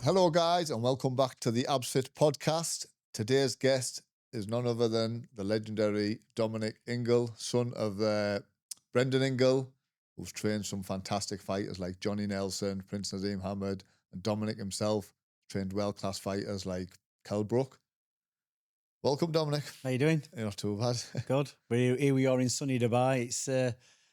Hello, guys, and welcome back to the Abbzfit podcast. Today's guest is none other than the legendary Dominic Ingle, son of Brendan Ingle, who's trained some fantastic fighters like Johnny Nelson, Prince Nazim Hamid, and Dominic himself trained world-class fighters like Kell Brook. Welcome, Dominic. How you doing? You're not too bad. Good. Here we are in sunny Dubai. It's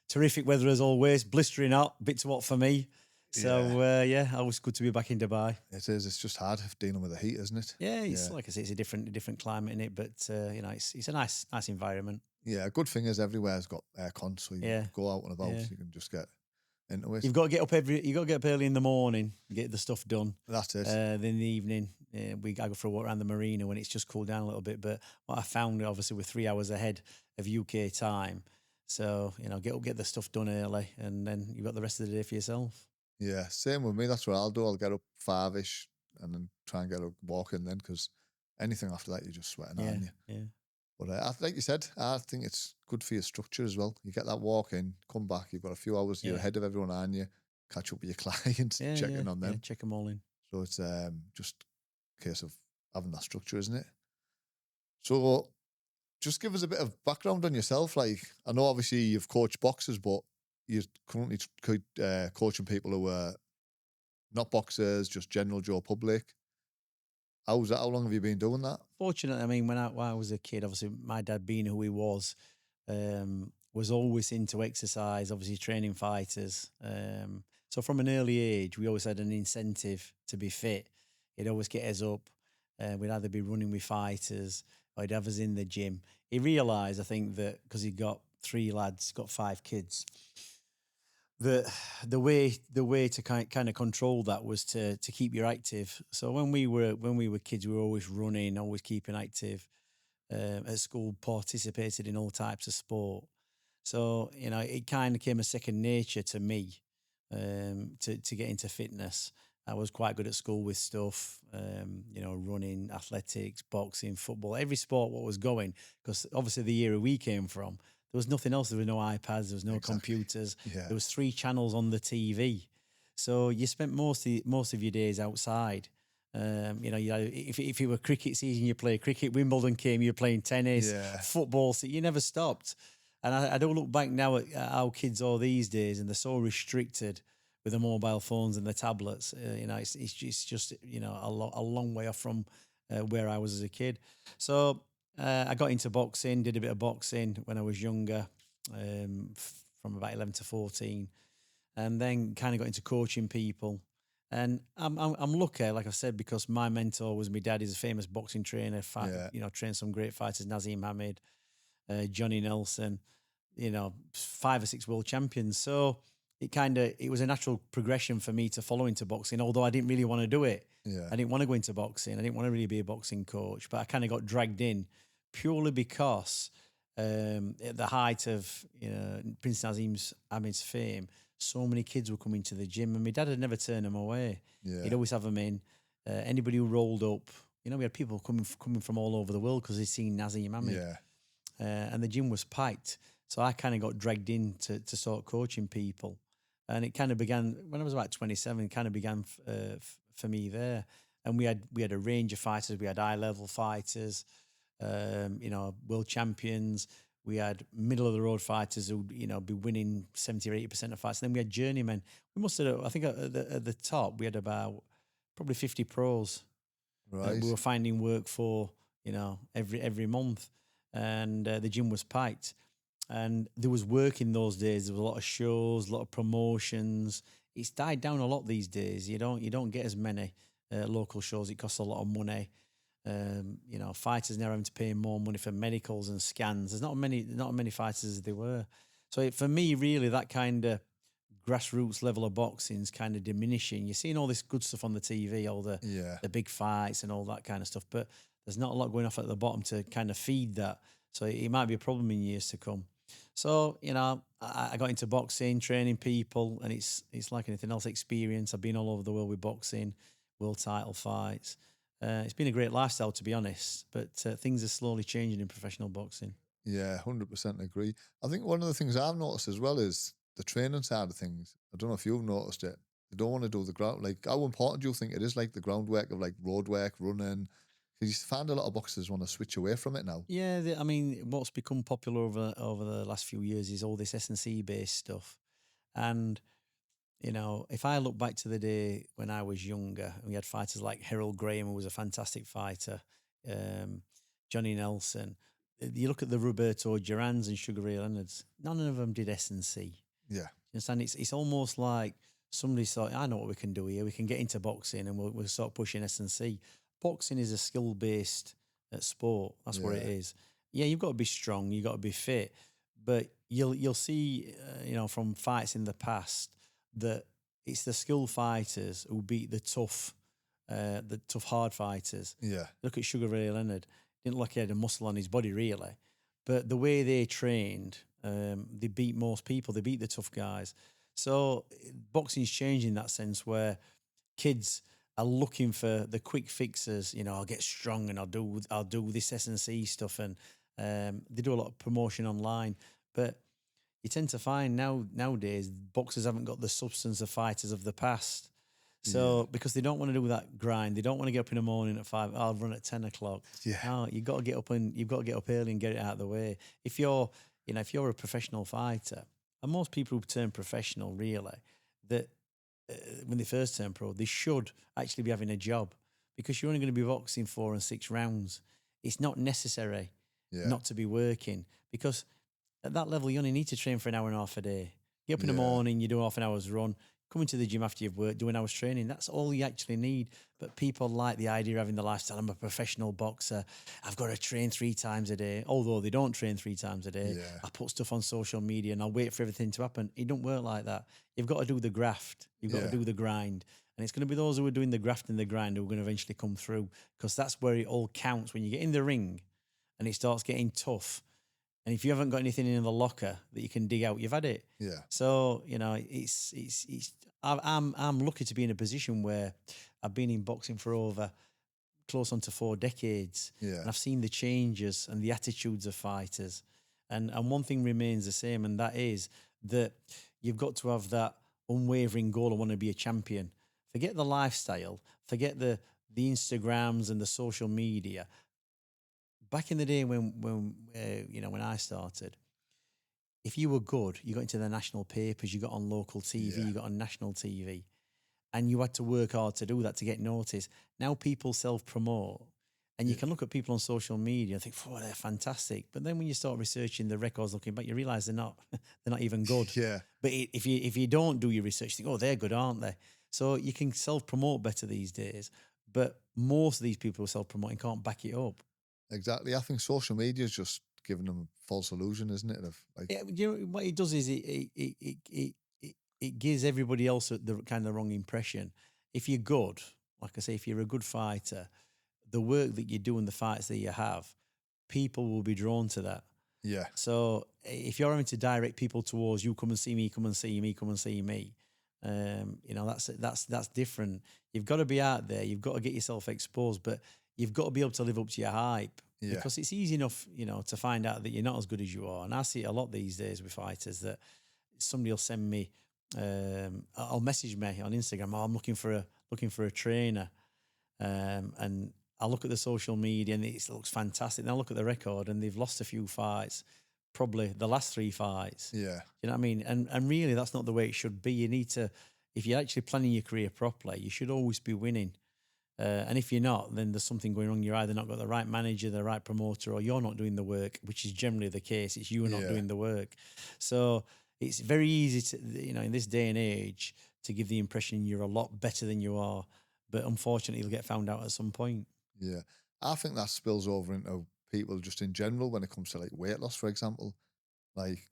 terrific weather as always, blistering hot, bit too hot for me. So, always good to be back in Dubai. It is. It's just hard dealing with the heat, isn't it? Yeah, it's like I say, it's a different climate in it, but it's a nice environment. Yeah, a good thing is everywhere's got aircon, so you can go out and about, so you can just get into it. You've got to get up early in the morning, get the stuff done. That's it. Then in the evening, I go for a walk around the marina when it's just cooled down a little bit. But what I found, obviously, we're 3 hours ahead of UK time. So, get the stuff done early, and then you've got the rest of the day for yourself. Yeah, same with me. That's what I'll do. I'll get up 5-ish and then try and get a walk in then, because anything after that, you're just sweating, aren't you? Yeah. But like you said, I think it's good for your structure as well. You get that walk in, come back, you've got a few hours, you're ahead of everyone, aren't you? Catch up with your clients, checking on them. Yeah, check them all in. So it's just a case of having that structure, isn't it? So just give us a bit of background on yourself. Like, I know obviously you've coached boxers, but you're currently coaching people who are not boxers, just general Joe public. How's that? How long have you been doing that? Fortunately, I mean, when I was a kid, obviously my dad being who he was always into exercise, obviously training fighters. So from an early age, we always had an incentive to be fit. He'd always get us up. We'd either be running with fighters or he'd have us in the gym. He realised, I think, that because he got 3 lads, got 5 kids, the way to kind of control that was to keep you active. So when we were kids, we were always running, always keeping active. At school, participated in all types of sport. So it kind of became a second nature to me to get into fitness. I was quite good at school with stuff, running, athletics, boxing, football, every sport what was going. Because obviously the era we came from, there was nothing else. There were no iPads. There was no computers. Yeah. There was 3 channels on the TV. So you spent most of your days outside. If it were cricket season, you play cricket. Wimbledon came, you're playing tennis, football. So you never stopped. And I don't look back now at how kids are these days, and they're so restricted with the mobile phones and the tablets. It's just a long way off from where I was as a kid. So I got into boxing, did a bit of boxing when I was younger, from about 11 to 14, and then kind of got into coaching people. And I'm lucky, like I said, because my mentor was my dad. He's a famous boxing trainer. Trained some great fighters, Nazim Hamid, Johnny Nelson, 5 or 6 world champions. So it was a natural progression for me to follow into boxing, although I didn't really want to do it. Yeah. I didn't want to go into boxing. I didn't want to really be a boxing coach, but I kind of got dragged in purely because at the height of Prince Nazim's Hamid's fame, so many kids were coming to the gym, and my dad had never turned them away. Yeah. He'd always have them in. Anybody who rolled up, we had people coming from all over the world because they'd seen Nazim Hamid. Yeah. And the gym was packed. So I kind of got dragged in to start coaching people. And it kind of began, when I was about 27, it kind of began for me there. And we had a range of fighters. We had high-level fighters, world champions. We had middle-of-the-road fighters who'd, be winning 70 or 80% of fights. And then we had journeymen. We must have, I think at the top, we had about probably 50 pros. Right. We were finding work for, every month. And the gym was packed. And there was work in those days. There was a lot of shows, a lot of promotions. It's died down a lot these days. You don't get as many local shows. It costs a lot of money. Fighters now having to pay more money for medicals and scans. There's not many fighters as there were. So for me, really, that kind of grassroots level of boxing is kind of diminishing. You're seeing all this good stuff on the TV, all the big fights and all that kind of stuff, but there's not a lot going off at the bottom to kind of feed that. So it might be a problem in years to come. So, I got into boxing, training people, and it's like anything else, experience. I've been all over the world with boxing, world title fights. It's been a great lifestyle, to be honest, but things are slowly changing in professional boxing. Yeah, 100% agree. I think one of the things I've noticed as well is the training side of things. I don't know if you've noticed it. They don't want to do the ground. Like, how important do you think it is, like the groundwork of like road work, running? Because you find a lot of boxers want to switch away from it now. Yeah, I mean, what's become popular over the last few years is all this S&C based stuff. And, you know, if I look back to the day when I was younger, we had fighters like Harold Graham, who was a fantastic fighter, Johnny Nelson. You look at the Roberto Durans and Sugar Ray Leonards, none of them did S&C. Yeah. You understand? It's almost like somebody thought, I know what we can do here. We can get into boxing and we'll start pushing S&C. Boxing is a skill-based sport. That's what it is. Yeah, you've got to be strong. You've got to be fit. But you'll see, you know, from fights in the past that it's the skilled fighters who beat the tough hard fighters. Yeah. Look at Sugar Ray Leonard. Didn't look like he had a muscle on his body, really. But the way they trained, they beat most people. They beat the tough guys. So boxing's changed in that sense where kids are looking for the quick fixes. You know, I'll get strong and I'll do this S&C stuff, and they do a lot of promotion online. But you tend to find nowadays boxers haven't got the substance of fighters of the past. So because they don't want to do that grind, they don't want to get up in the morning at 5. I'll run at 10 o'clock. Yeah. No, you've got to get up early and get it out of the way. If you're a professional fighter, and most people who turn professional really, that when they first turn pro, they should actually be having a job, because you're only going to be boxing 4 and 6 rounds. It's not necessary not to be working, because at that level you only need to train for an hour and a half a day. Get up in the morning, you do half an hour's run, come into the gym after you've worked, do an hour's training. That's all you actually need. But people like the idea of having the lifestyle. I'm a professional boxer. I've got to train 3 times a day. Although they don't train 3 times a day. Yeah. I put stuff on social media and I'll wait for everything to happen. It don't work like that. You've got to do the graft. You've got to do the grind. And it's going to be those who are doing the graft and the grind who are going to eventually come through, because that's where it all counts. When you get in the ring and it starts getting tough, and if you haven't got anything in the locker that you can dig out, you've had it. Yeah. So, you know, I'm lucky to be in a position where I've been in boxing for over close on to 4 decades. Yeah. And I've seen the changes and the attitudes of fighters. And one thing remains the same, and that is that you've got to have that unwavering goal. I want to be a champion. Forget the lifestyle. Forget the Instagrams and the social media. Back in the day when I started, if you were good, you got into the national papers, you got on local TV, you got on national TV, and you had to work hard to do that to get noticed. Now people self-promote, and you can look at people on social media and think, "Oh, they're fantastic." But then when you start researching the records, looking back, you realise they're not even good. Yeah. But if you don't do your research, you think, "Oh, they're good, aren't they?" So you can self-promote better these days. But most of these people who are self-promoting can't back it up. Exactly. I think social media is just giving them a false illusion, isn't it? Of like, Yeah, you know what it does is it gives everybody else the kind of wrong impression. If you're good, like I say, if you're a good fighter, the work that you do and the fights that you have, people will be drawn to that. yeah, So if you're having to direct people towards you, come and see me, come and see me, come and see me, you know, that's different. You've got to be out there. You've got to get yourself exposed, but you've got to be able to live up to your hype. Yeah. Because it's easy enough, you know, to find out that you're not as good as you are. And I see it a lot these days with fighters that somebody will send me, I'll message me on Instagram. Oh, I'm looking for a trainer, and I'll look at the social media and it looks fantastic. Then I'll look at the record and they've lost a few fights, probably the last 3 fights. yeah, You know what I mean? And really, that's not the way it should be. You need to, if you're actually planning your career properly, you should always be winning. And if you're not, then there's something going wrong. You're either not got the right manager, the right promoter, or you're not doing the work, which is generally the case. It's you not doing the work. So it's very easy to, you know, in this day and age, to give the impression you're a lot better than you are. But unfortunately, you'll get found out at some point. yeah. I think that spills over into people just in general when it comes to like weight loss, for example. Like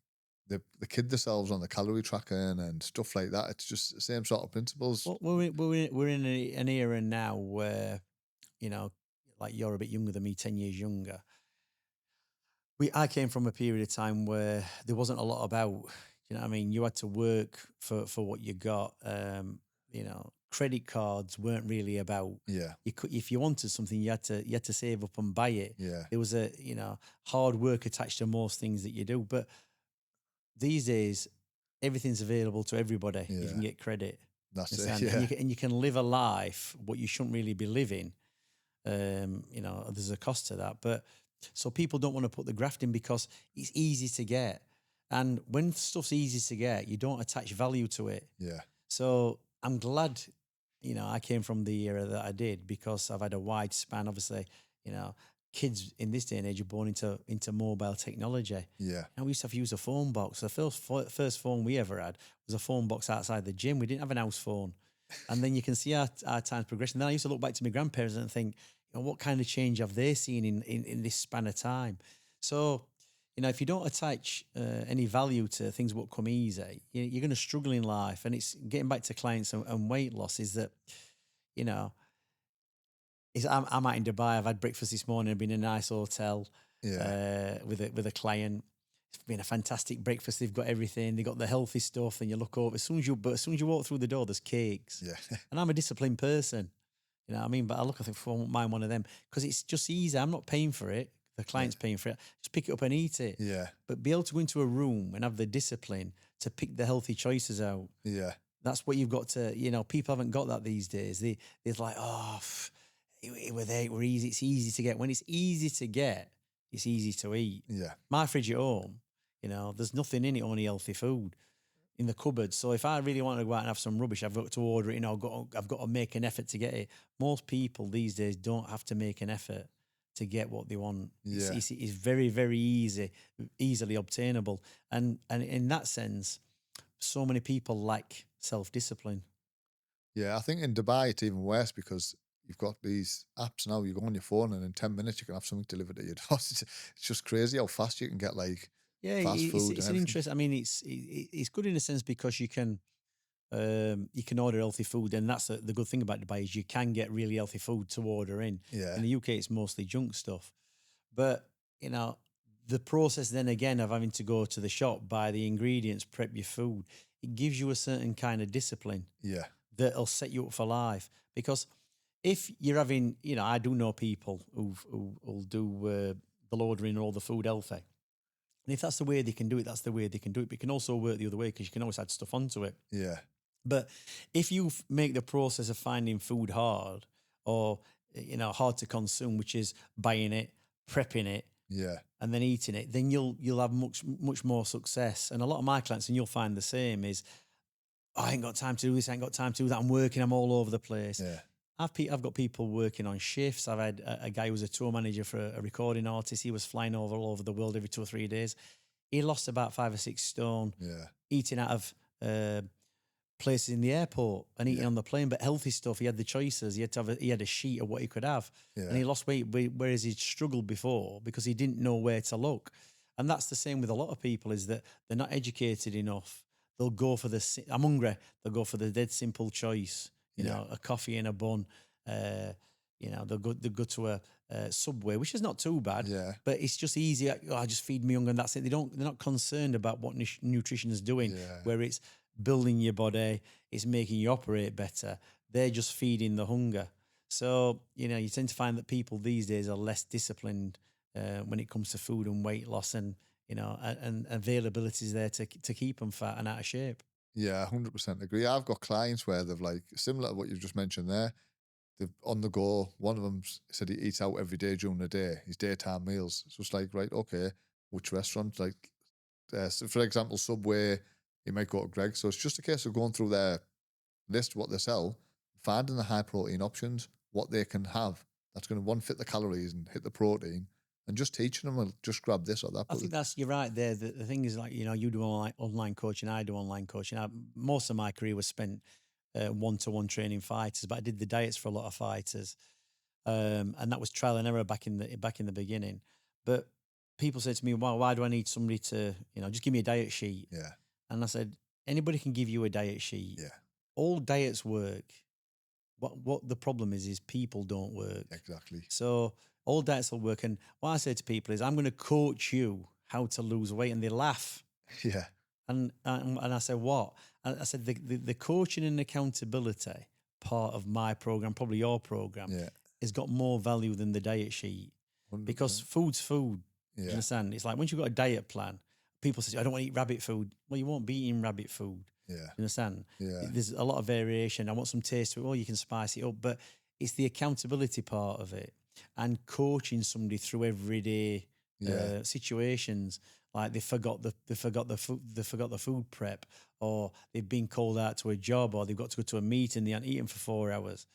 they kid themselves on the calorie tracking and stuff like that. It's just the same sort of principles. Well, we're in an era now where, you know, like you're a bit younger than me, 10 years younger. I came from a period of time where there wasn't a lot about, you know what I mean? You had to work for what you got. You know, credit cards weren't really about. Yeah, You could, if you wanted something, you had to save up and buy it. yeah, There was a, you know, hard work attached to most things that you do. But these days, everything's available to everybody. You Yeah. can get credit. That's it. Understand? Yeah. And you can live a life what you shouldn't really be living. You know, there's a cost to that. But so people don't want to put the graft in because it's easy to get. And when stuff's easy to get, you don't attach value to it. Yeah. So I'm glad, you know, I came from the era that I did because I've had a wide span. Obviously, you know, kids in this day and age are born into mobile technology. Yeah. And we used to have to use a phone box. The first phone we ever had was a phone box outside the gym. We didn't have an house phone. And then you can see our time's progression. Then I used to look back to my grandparents and think, you know, what kind of change have they seen in this span of time? So, you know, if you don't attach any value to things what come easy, you're going to struggle in life. And it's getting back to clients and weight loss is that, you know, I'm out in Dubai. I've had breakfast this morning. I've been in a nice hotel with a client. It's been a fantastic breakfast. They've got everything. They've got the healthy stuff. And you look over. As soon as you walk through the door, there's cakes. Yeah. And I'm a disciplined person. You know what I mean? But I look, I think, I won't mind one of them because it's just easy. I'm not paying for it. The client's paying for it. Just pick it up and eat it. Yeah. But be able to go into a room and have the discipline to pick the healthy choices out. Yeah. That's what you've got to, you know, people haven't got that these days. They're like, oh, it were easy. It's easy to get. When it's easy to get, it's easy to eat. Yeah. My fridge at home, you know, there's nothing in it, only healthy food in the cupboard. So if I really want to go out and have some rubbish, I've got to order it. You know, I've got to make an effort to get it. Most people these days don't have to make an effort to get what they want. Yeah. It's very, very easily obtainable. And in that sense, so many people lack self-discipline. Yeah, I think in Dubai it's even worse because you've got these apps now. You go on your phone and in 10 minutes you can have something delivered to your house. It's just crazy how fast you can get like fast food. It's an interest. I mean, it's good in a sense because you can order healthy food, and that's the good thing about Dubai is you can get really healthy food to order in. Yeah. In the UK, it's mostly junk stuff, but you know the process then again of having to go to the shop, buy the ingredients, prep your food, it gives you a certain kind of discipline. Yeah. That'll set you up for life. Because if you're having, you know, I do know people who'll do the ordering all the food healthy. And if that's the way they can do it, that's the way they can do it. But it can also work the other way because you can always add stuff onto it. Yeah. But if you make the process of finding food hard or, you know, hard to consume, which is buying it, prepping it, Yeah. and then eating it, then you'll have much more success. And a lot of my clients, and you'll find the same, is I ain't got time to do this, I ain't got time to do that. I'm working, I'm all over the place. Yeah. I've got people working on shifts. I've had a guy who was a tour manager for a recording artist. He was flying all over the world every 2 or 3 days. He lost about 5 or 6 stone Yeah. eating out of places in the airport and eating on the plane, but healthy stuff. He had the choices. He had a sheet of what he could have, and he lost weight. Whereas he'd struggled before because he didn't know where to look. And that's the same with a lot of people: is that they're not educated enough. They'll go for I'm hungry. They'll go for the dead simple choice. You know, a coffee and a bun. You know, they'll go to a Subway, which is not too bad. Yeah. But it's just easy. I just feed me hunger and that's it. They're not concerned about what nutrition is doing. Yeah. Where it's building your body, it's making you operate better. They're just feeding the hunger. So, you know, you tend to find that people these days are less disciplined when it comes to food and weight loss, and you know, and availability is there to keep them fat and out of shape. Yeah, 100% agree. I've got clients where they've like, similar to what you've just mentioned there, they've on the go. One of them said he eats out every day during the day, his daytime meals. So it's like, right, okay, which restaurant? Like, so for example, Subway, he might go to Greg's. So it's just a case of going through their list, what they sell, finding the high protein options, what they can have that's going to fit the calories and hit the protein, and just teaching them, well, just grab this or that. I think you're right there. The thing is, like, you know, you do online coaching, I do online coaching. Most of my career was spent one-to-one training fighters, but I did the diets for a lot of fighters, and that was trial and error back in the beginning. But people say to me, "Well, why do I need somebody to, you know, just give me a diet sheet?" Yeah. And I said, anybody can give you a diet sheet. Yeah. All diets work. What the problem is people don't work. Exactly. So all diets will work. And what I say to people is, I'm going to coach you how to lose weight, and they laugh. Yeah. And I said, what? And I said, the coaching and accountability part of my program, probably your program, has got more value than the diet sheet. 100%. Because food's food. Yeah. You understand? It's like once you've got a diet plan, people say, I don't want to eat rabbit food. Well, you won't be eating rabbit food. Yeah. You understand? Yeah. There's a lot of variation. I want some taste to it. Oh, you can spice it up. But it's the accountability part of it and coaching somebody through everyday Yeah. situations. Like they forgot the food prep, or they've been called out to a job, or they've got to go to a meeting, they haven't eaten for 4 hours.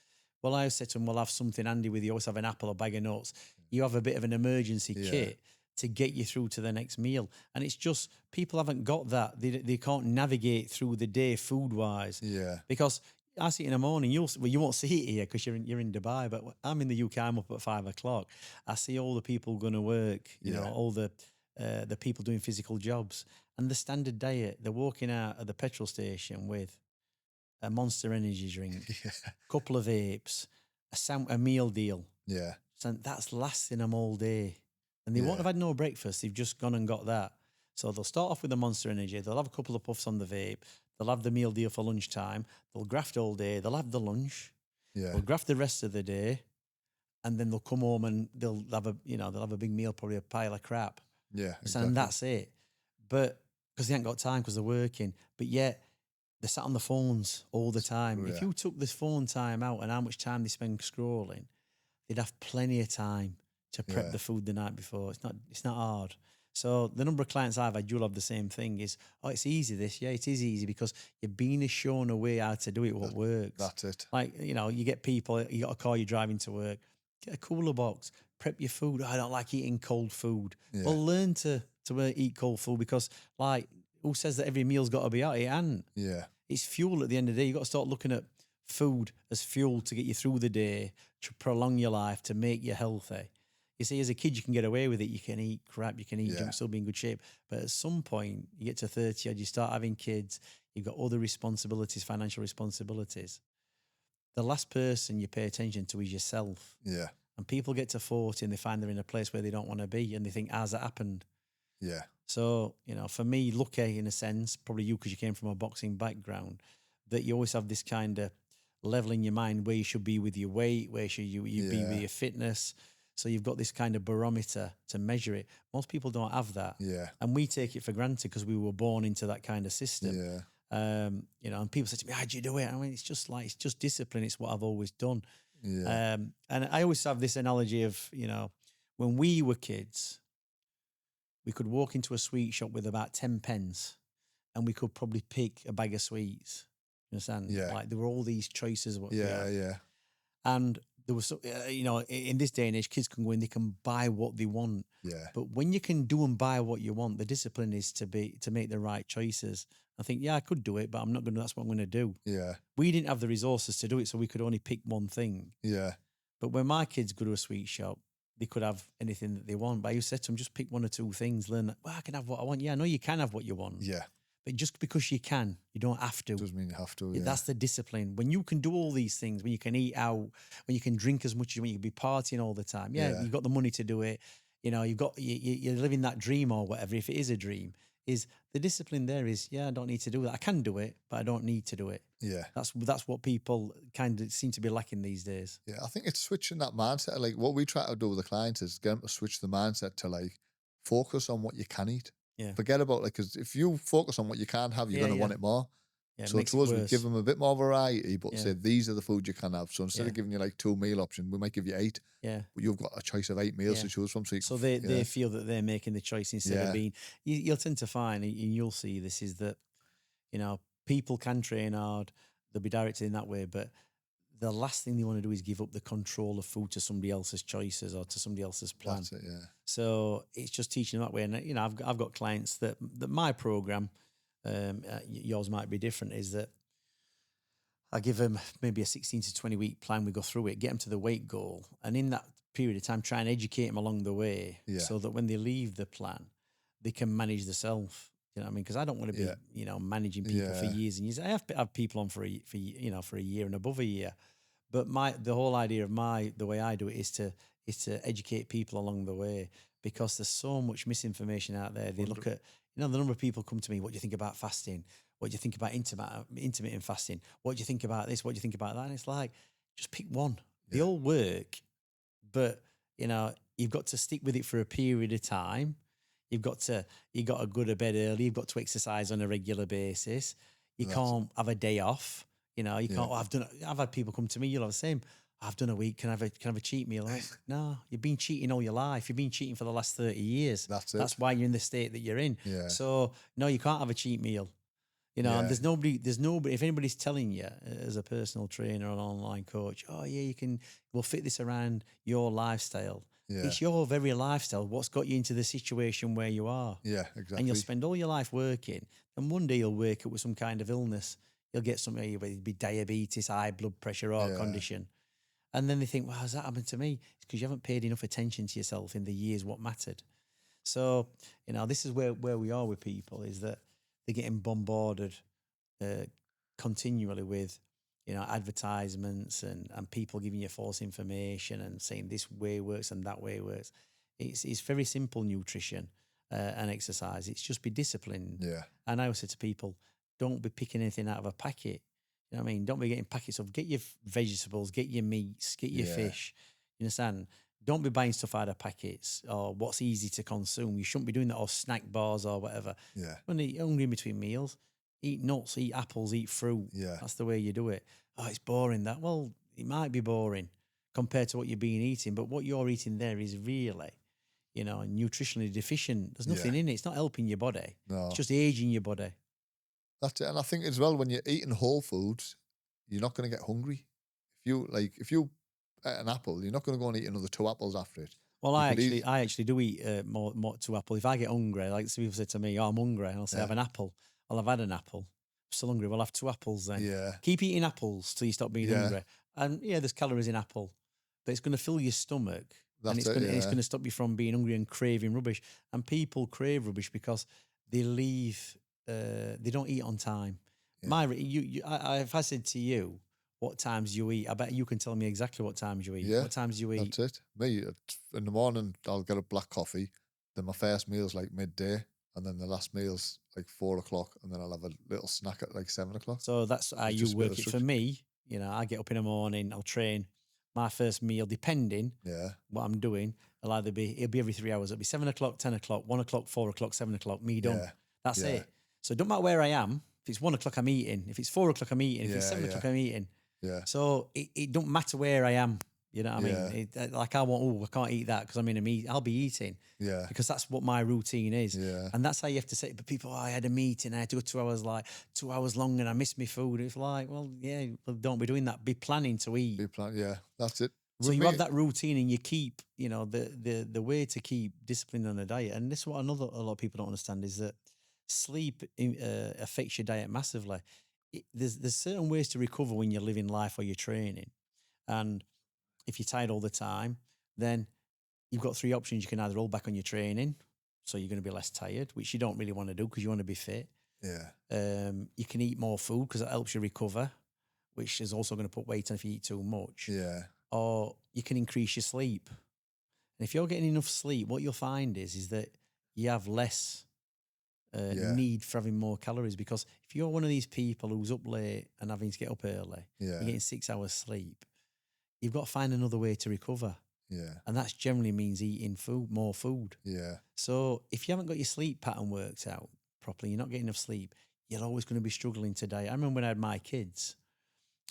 Well, I said to them, we'll have something handy with you. Always have an apple or bag of nuts. You have a bit of an emergency kit to get you through to the next meal. And it's just, people haven't got that. They can't navigate through the day food-wise. Yeah. Because I see it in the morning, you won't see it here because you're in Dubai, but I'm in the UK, I'm up at 5 o'clock. I see all the people going to work, you know, all the people doing physical jobs. And the standard diet, they're walking out of the petrol station with a Monster Energy drink, couple of apes, a meal deal. Yeah. So that's lasting them all day. And they won't have had no breakfast. They've just gone and got that. So they'll start off with the Monster Energy. They'll have a couple of puffs on the vape. They'll have the meal deal for lunchtime. They'll graft all day. They'll have the lunch. Yeah. They'll graft the rest of the day. And then they'll come home and they'll have a big meal, probably a pile of crap. Yeah. Exactly. And that's it. But because they ain't got time because they're working. But yet they're sat on the phones all the time. If you took this phone time out and how much time they spend scrolling, they'd have plenty of time to prep the food the night before. It's not hard. So the number of clients I've had, you'll have the same thing, is, oh, it's easy this. Yeah, it is easy because you've been shown a way how to do it, what works. That's it. Like, you know, you get people, you got a car, you're driving to work, get a cooler box, prep your food. I don't like eating cold food. Yeah. Well, learn to eat cold food because, like, who says that every meal's got to be hot? It ain't. Yeah. It's fuel at the end of the day. You've got to start looking at food as fuel to get you through the day, to prolong your life, to make you healthy. You see, as a kid, you can get away with it. You can eat crap, you can eat junk, still be in good shape. But at some point, you get to 30 odd, you start having kids, you've got other responsibilities, financial responsibilities. The last person you pay attention to is yourself. Yeah. And people get to 40 and they find they're in a place where they don't want to be and they think, how's that happened? Yeah. So, you know, for me, lucky in a sense, probably you because you came from a boxing background, that you always have this kind of level in your mind where you should be with your weight, where should you be with your fitness. So you've got this kind of barometer to measure it. Most people don't have that. Yeah. And we take it for granted because we were born into that kind of system. Yeah. You know, and people say to me, how'd you do it? I mean, it's just discipline. It's what I've always done. Yeah. And I always have this analogy of, you know, when we were kids, we could walk into a sweet shop with about 10 pence and we could probably pick a bag of sweets. You understand? Yeah. Like there were all these choices. Yeah. And there was, you know, in this day and age, kids can go in, they can buy what they want. Yeah. But when you can do and buy what you want, the discipline is to make the right choices. I think, yeah, I could do it, but I'm not going to, that's what I'm going to do. Yeah. We didn't have the resources to do it, so we could only pick one thing. Yeah. But when my kids go to a sweet shop, they could have anything that they want. But I said to them, just pick one or two things, learn that, well, I can have what I want. Yeah, I know you can have what you want. Yeah. But just because you can, you don't have to. Doesn't mean you have to. Yeah. That's the discipline. When you can do all these things, when you can eat out, when you can drink as much as you want, you can be partying all the time. Yeah, you've got the money to do it. You know, you're living that dream or whatever, if it is a dream. Is the discipline there is, yeah, I don't need to do that. I can do it, but I don't need to do it. Yeah. That's what people kind of seem to be lacking these days. Yeah, I think it's switching that mindset. Like what we try to do with the clients is get them to switch the mindset to like focus on what you can eat. Yeah. Forget about like, because if you focus on what you can't have, you're going to want it more. Yeah, so to us, we give them a bit more variety, but say these are the foods you can have. So instead of giving you like 2 meal options, we might give you 8. Yeah. But you've got a choice of 8 meals to choose from. So they feel that they're making the choice instead of being. You'll tend to find, and you'll see this, is that, you know, people can train hard, they'll be directed in that way, but the last thing they want to do is give up the control of food to somebody else's choices or to somebody else's plan. That's it, yeah. So it's just teaching them that way. And, you know, I've got clients that my program, yours might be different, is that I give them maybe a 16 to 20 week plan. We go through it, get them to the weight goal. And in that period of time, try and educate them along the way so that when they leave the plan, they can manage themselves. You know what I mean? Because I don't want to be, you know, managing people for years and years. I have people on for a year and above a year. But the whole idea of the way I do it is to educate people along the way, because there's so much misinformation out there. They look at, you know, the number of people come to me, what do you think about fasting? What do you think about intermittent fasting? What do you think about this? What do you think about that? And it's like, just pick one. They all work, but, you know, you've got to stick with it for a period of time. You got to go to bed early. You've got to exercise on a regular basis. You can't have a day off. You know, you can't. Oh, I've had people come to me. You'll have the same. I've done a week. Can I have a cheat meal? Like, no, you've been cheating all your life. You've been cheating for the last 30 years. That's it. That's why you're in the state that you're in. Yeah. So no, you can't have a cheat meal. You know, and there's nobody. If anybody's telling you as a personal trainer or an online coach, oh yeah, we'll fit this around your lifestyle. Yeah. It's your very lifestyle. What's got you into the situation where you are? Yeah, exactly. And you'll spend all your life working, and one day you'll wake up with some kind of illness. You'll get something, it'll be diabetes, high blood pressure, or condition. And then they think, well, how's that happened to me? It's because you haven't paid enough attention to yourself in the years what mattered. So, you know, this is where we are with people, is that they're getting bombarded continually with, you know, advertisements and people giving you false information and saying this way works and that way works. It's very simple nutrition and exercise. It's just be disciplined. Yeah. And I always say to people, don't be picking anything out of a packet. You know what I mean? Don't be getting packets of, get your vegetables, get your meats, get your fish. You understand? Don't be buying stuff out of packets or what's easy to consume. You shouldn't be doing that, or snack bars or whatever. Yeah. When you're hungry in between meals, eat nuts, eat apples, eat fruit. Yeah. That's the way you do it. Oh, it's boring that. Well, it might be boring compared to what you're being eating, but what you're eating there is really, you know, nutritionally deficient. There's nothing in it. It's not helping your body. No. It's just aging your body. That's it. And I think as well, when you're eating whole foods, you're not going to get hungry. If you eat an apple, you're not going to go and eat another 2 apples after it. Well, I actually do eat more 2 apples. If I get hungry, like some people say to me, oh, I'm hungry, and I'll say, have an apple. Well, I've had an apple. I'm still hungry. Well, I'll have 2 apples then. Yeah. Keep eating apples till you stop being hungry. And there's calories in apple, but it's going to fill your stomach. It's going to stop you from being hungry and craving rubbish. And people crave rubbish because they they don't eat on time. Yeah. If I said to you, what times you eat, I bet you can tell me exactly what times you eat. Yeah, what times you eat? That's it. Me, in the morning, I'll get a black coffee. Then my first meal's like midday. And then the last meal's like 4 o'clock. And then I'll have a little snack at like 7 o'clock. So that's how you work it. For me, you know, I get up in the morning, I'll train. My first meal, depending what I'm doing, it'll be every 3 hours. It'll be 7 o'clock, 10 o'clock, 1 o'clock, 4 o'clock, 7 o'clock, me done. Yeah. That's it. So it don't matter where I am. If it's 1 o'clock, I'm eating. If it's 4 o'clock, I'm eating. If it's 7 o'clock, I'm eating. Yeah. So it don't matter where I am. You know what I mean? I can't eat that because I'm in a meet. I'll be eating. Yeah. Because that's what my routine is. Yeah. And that's how you have to say it. But people, I had a meeting, I had to go 2 hours, 2 hours long, and I missed my food. It's like, well, don't be doing that. Be planning to eat. That's it. So you have that routine, and you keep, you know, the way to keep discipline on a diet. And this is what a lot of people don't understand, is that sleep affects your diet massively. There's certain ways to recover when you're living life or you're training. And if you're tired all the time, then you've got 3 options. You can either roll back on your training, so you're going to be less tired, which you don't really want to do because you want to be fit. Yeah. You can eat more food because it helps you recover, which is also going to put weight on if you eat too much. Yeah. Or you can increase your sleep. And if you're getting enough sleep, what you'll find is that you have less need for having more calories, because if you're one of these people who's up late and having to get up early, you're getting 6 hours sleep, you've got to find another way to recover. Yeah. And that generally means eating more food. Yeah. So if you haven't got your sleep pattern worked out properly, you're not getting enough sleep, you're always going to be struggling to diet. I remember when I had my kids,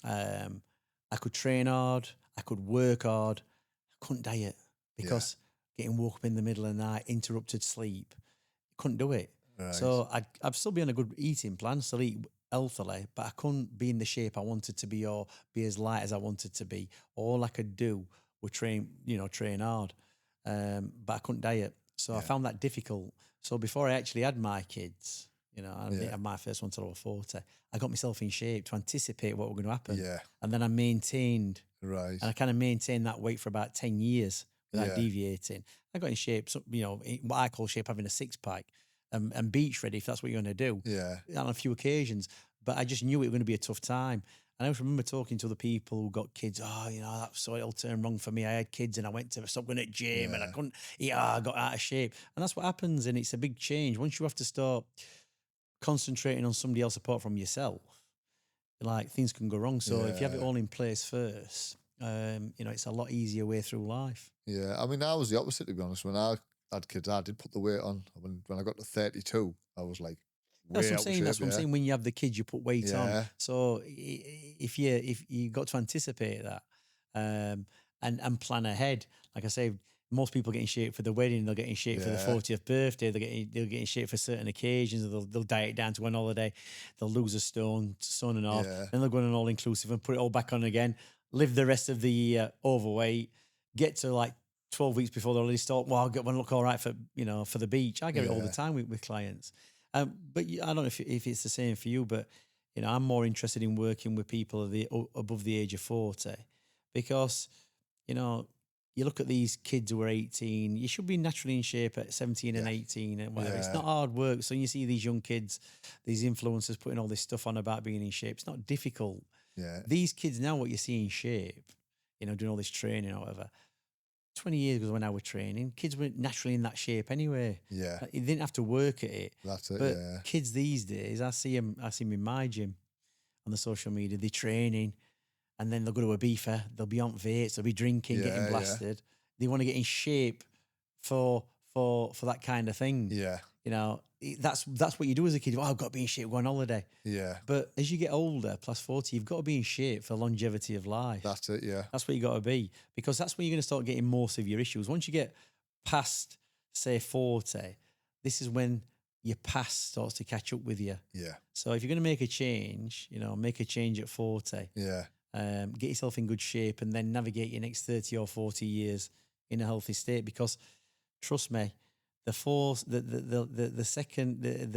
I could train hard, I could work hard, I couldn't diet because getting woke up in the middle of the night, interrupted sleep, couldn't do it. Right. So I'd still be on a good eating plan, still eat healthily, but I couldn't be in the shape I wanted to be or be as light as I wanted to be. All I could do was train hard, but I couldn't diet. So I found that difficult. So before I actually had my kids, you know, I didn't have my first one till I was 40, I got myself in shape to anticipate what was going to happen. Yeah. And then I maintained, and I kind of maintained that weight for about 10 years without deviating. I got in shape, so, you know, what I call shape, having a 6-pack. And beach ready if that's what you're going to do. Yeah. On a few occasions. But I just knew it was going to be a tough time. And I always remember talking to other people who got kids. Oh, you know, so it'll turn wrong for me. I had kids and I went to stop going to the gym and I couldn't eat. I got out of shape. And that's what happens. And it's a big change. Once you have to start concentrating on somebody else apart from yourself, like, things can go wrong. So if you have it all in place first, you know, it's a lot easier way through life. Yeah. I mean, I was the opposite, to be honest. When I had kids, I did put the weight on. When I got to 32, I was like, That's way what I'm out of saying. shape. That's what I'm saying. When you have the kids, you put weight on. Yeah. So if you got to anticipate that, and plan ahead. Like I say, most people get in shape for the wedding. They'll get in shape for the 40th birthday. They'll get in shape for certain occasions. They'll diet down to one holiday. They'll lose a stone and a half. Yeah. Then they'll go on an all inclusive and put it all back on again. Live the rest of the year overweight. Get to like 12 weeks before they'll really start. Well, I'll get one look all right for the beach. I get it all the time with clients. But I don't know if it's the same for you, but I'm more interested in working with people above the age of 40 because, you look at these kids who are 18, you should be naturally in shape at 17 and 18 and whatever. It's not hard work. So you see these young kids, these influencers putting all this stuff on about being in shape. It's not difficult. Yeah. These kids now, what you see in shape, doing all this training or whatever. 20 years ago when I was training, kids were naturally in that shape anyway. Yeah. You didn't have to work at it. That's it, but kids these days, I see them in my gym on the social media, they're training and then they'll go to a beefer, they'll be on weights, they'll be drinking, getting blasted. They want to get in shape for that kind of thing. Yeah. That's what you do as a kid. Oh, I've got to be in shape, go on holiday. Yeah. But as you get older, plus 40, you've got to be in shape for longevity of life. That's it, yeah. That's what you got to be, because that's when you're going to start getting most of your issues. Once you get past, say, 40, this is when your past starts to catch up with you. Yeah. So if you're going to make a change, make a change at 40. Yeah. Get yourself in good shape and then navigate your next 30 or 40 years in a healthy state, because trust me, the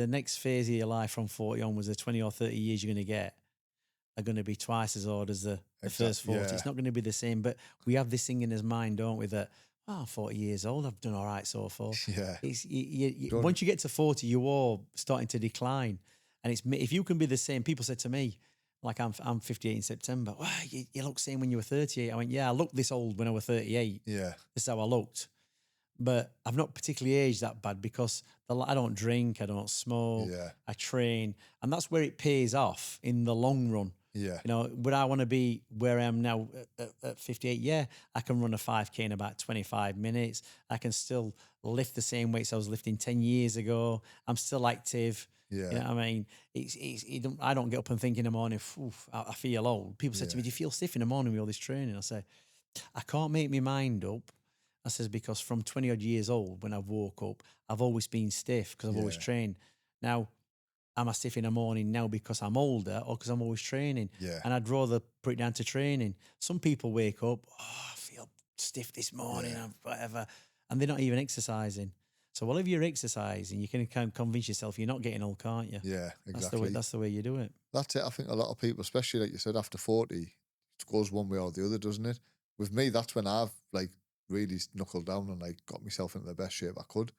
next phase of your life from 40 onwards, the 20 or 30 years you're going to get are going to be twice as hard as the first 40. Yeah. It's not going to be the same, but we have this thing in his mind, don't we, that, I'm 40 years old, I've done all right so far. Yeah. Once you get to 40, you're all starting to decline. And if you can be the same, people said to me, like I'm 58 in September, wow, you look same when you were 38. I went, yeah, I looked this old when I was 38. Yeah. This is how I looked. But I've not particularly aged that bad because I don't drink, I don't smoke, I train. And that's where it pays off in the long run. Yeah. Would I want to be where I am now at 58? Yeah, I can run a 5K in about 25 minutes. I can still lift the same weights I was lifting 10 years ago. I'm still active. Yeah. You know what I mean? I don't get up and think in the morning, I feel old. People say to me, do you feel stiff in the morning with all this training? I say, I can't make my mind up. I says, because from 20 odd years old, when I've woke up, I've always been stiff because I've always trained. Now, am I stiff in the morning now because I'm older or because I'm always training? Yeah. And I'd rather put it down to training. Some people wake up, I feel stiff this morning and whatever, and they're not even exercising. So if you're exercising, you can kind of convince yourself you're not getting old, can't you? Yeah, exactly. That's the way you do it. That's it. I think a lot of people, especially like you said, after 40, it goes one way or the other, doesn't it? With me, that's when I've really knuckled down and got myself into the best shape I could.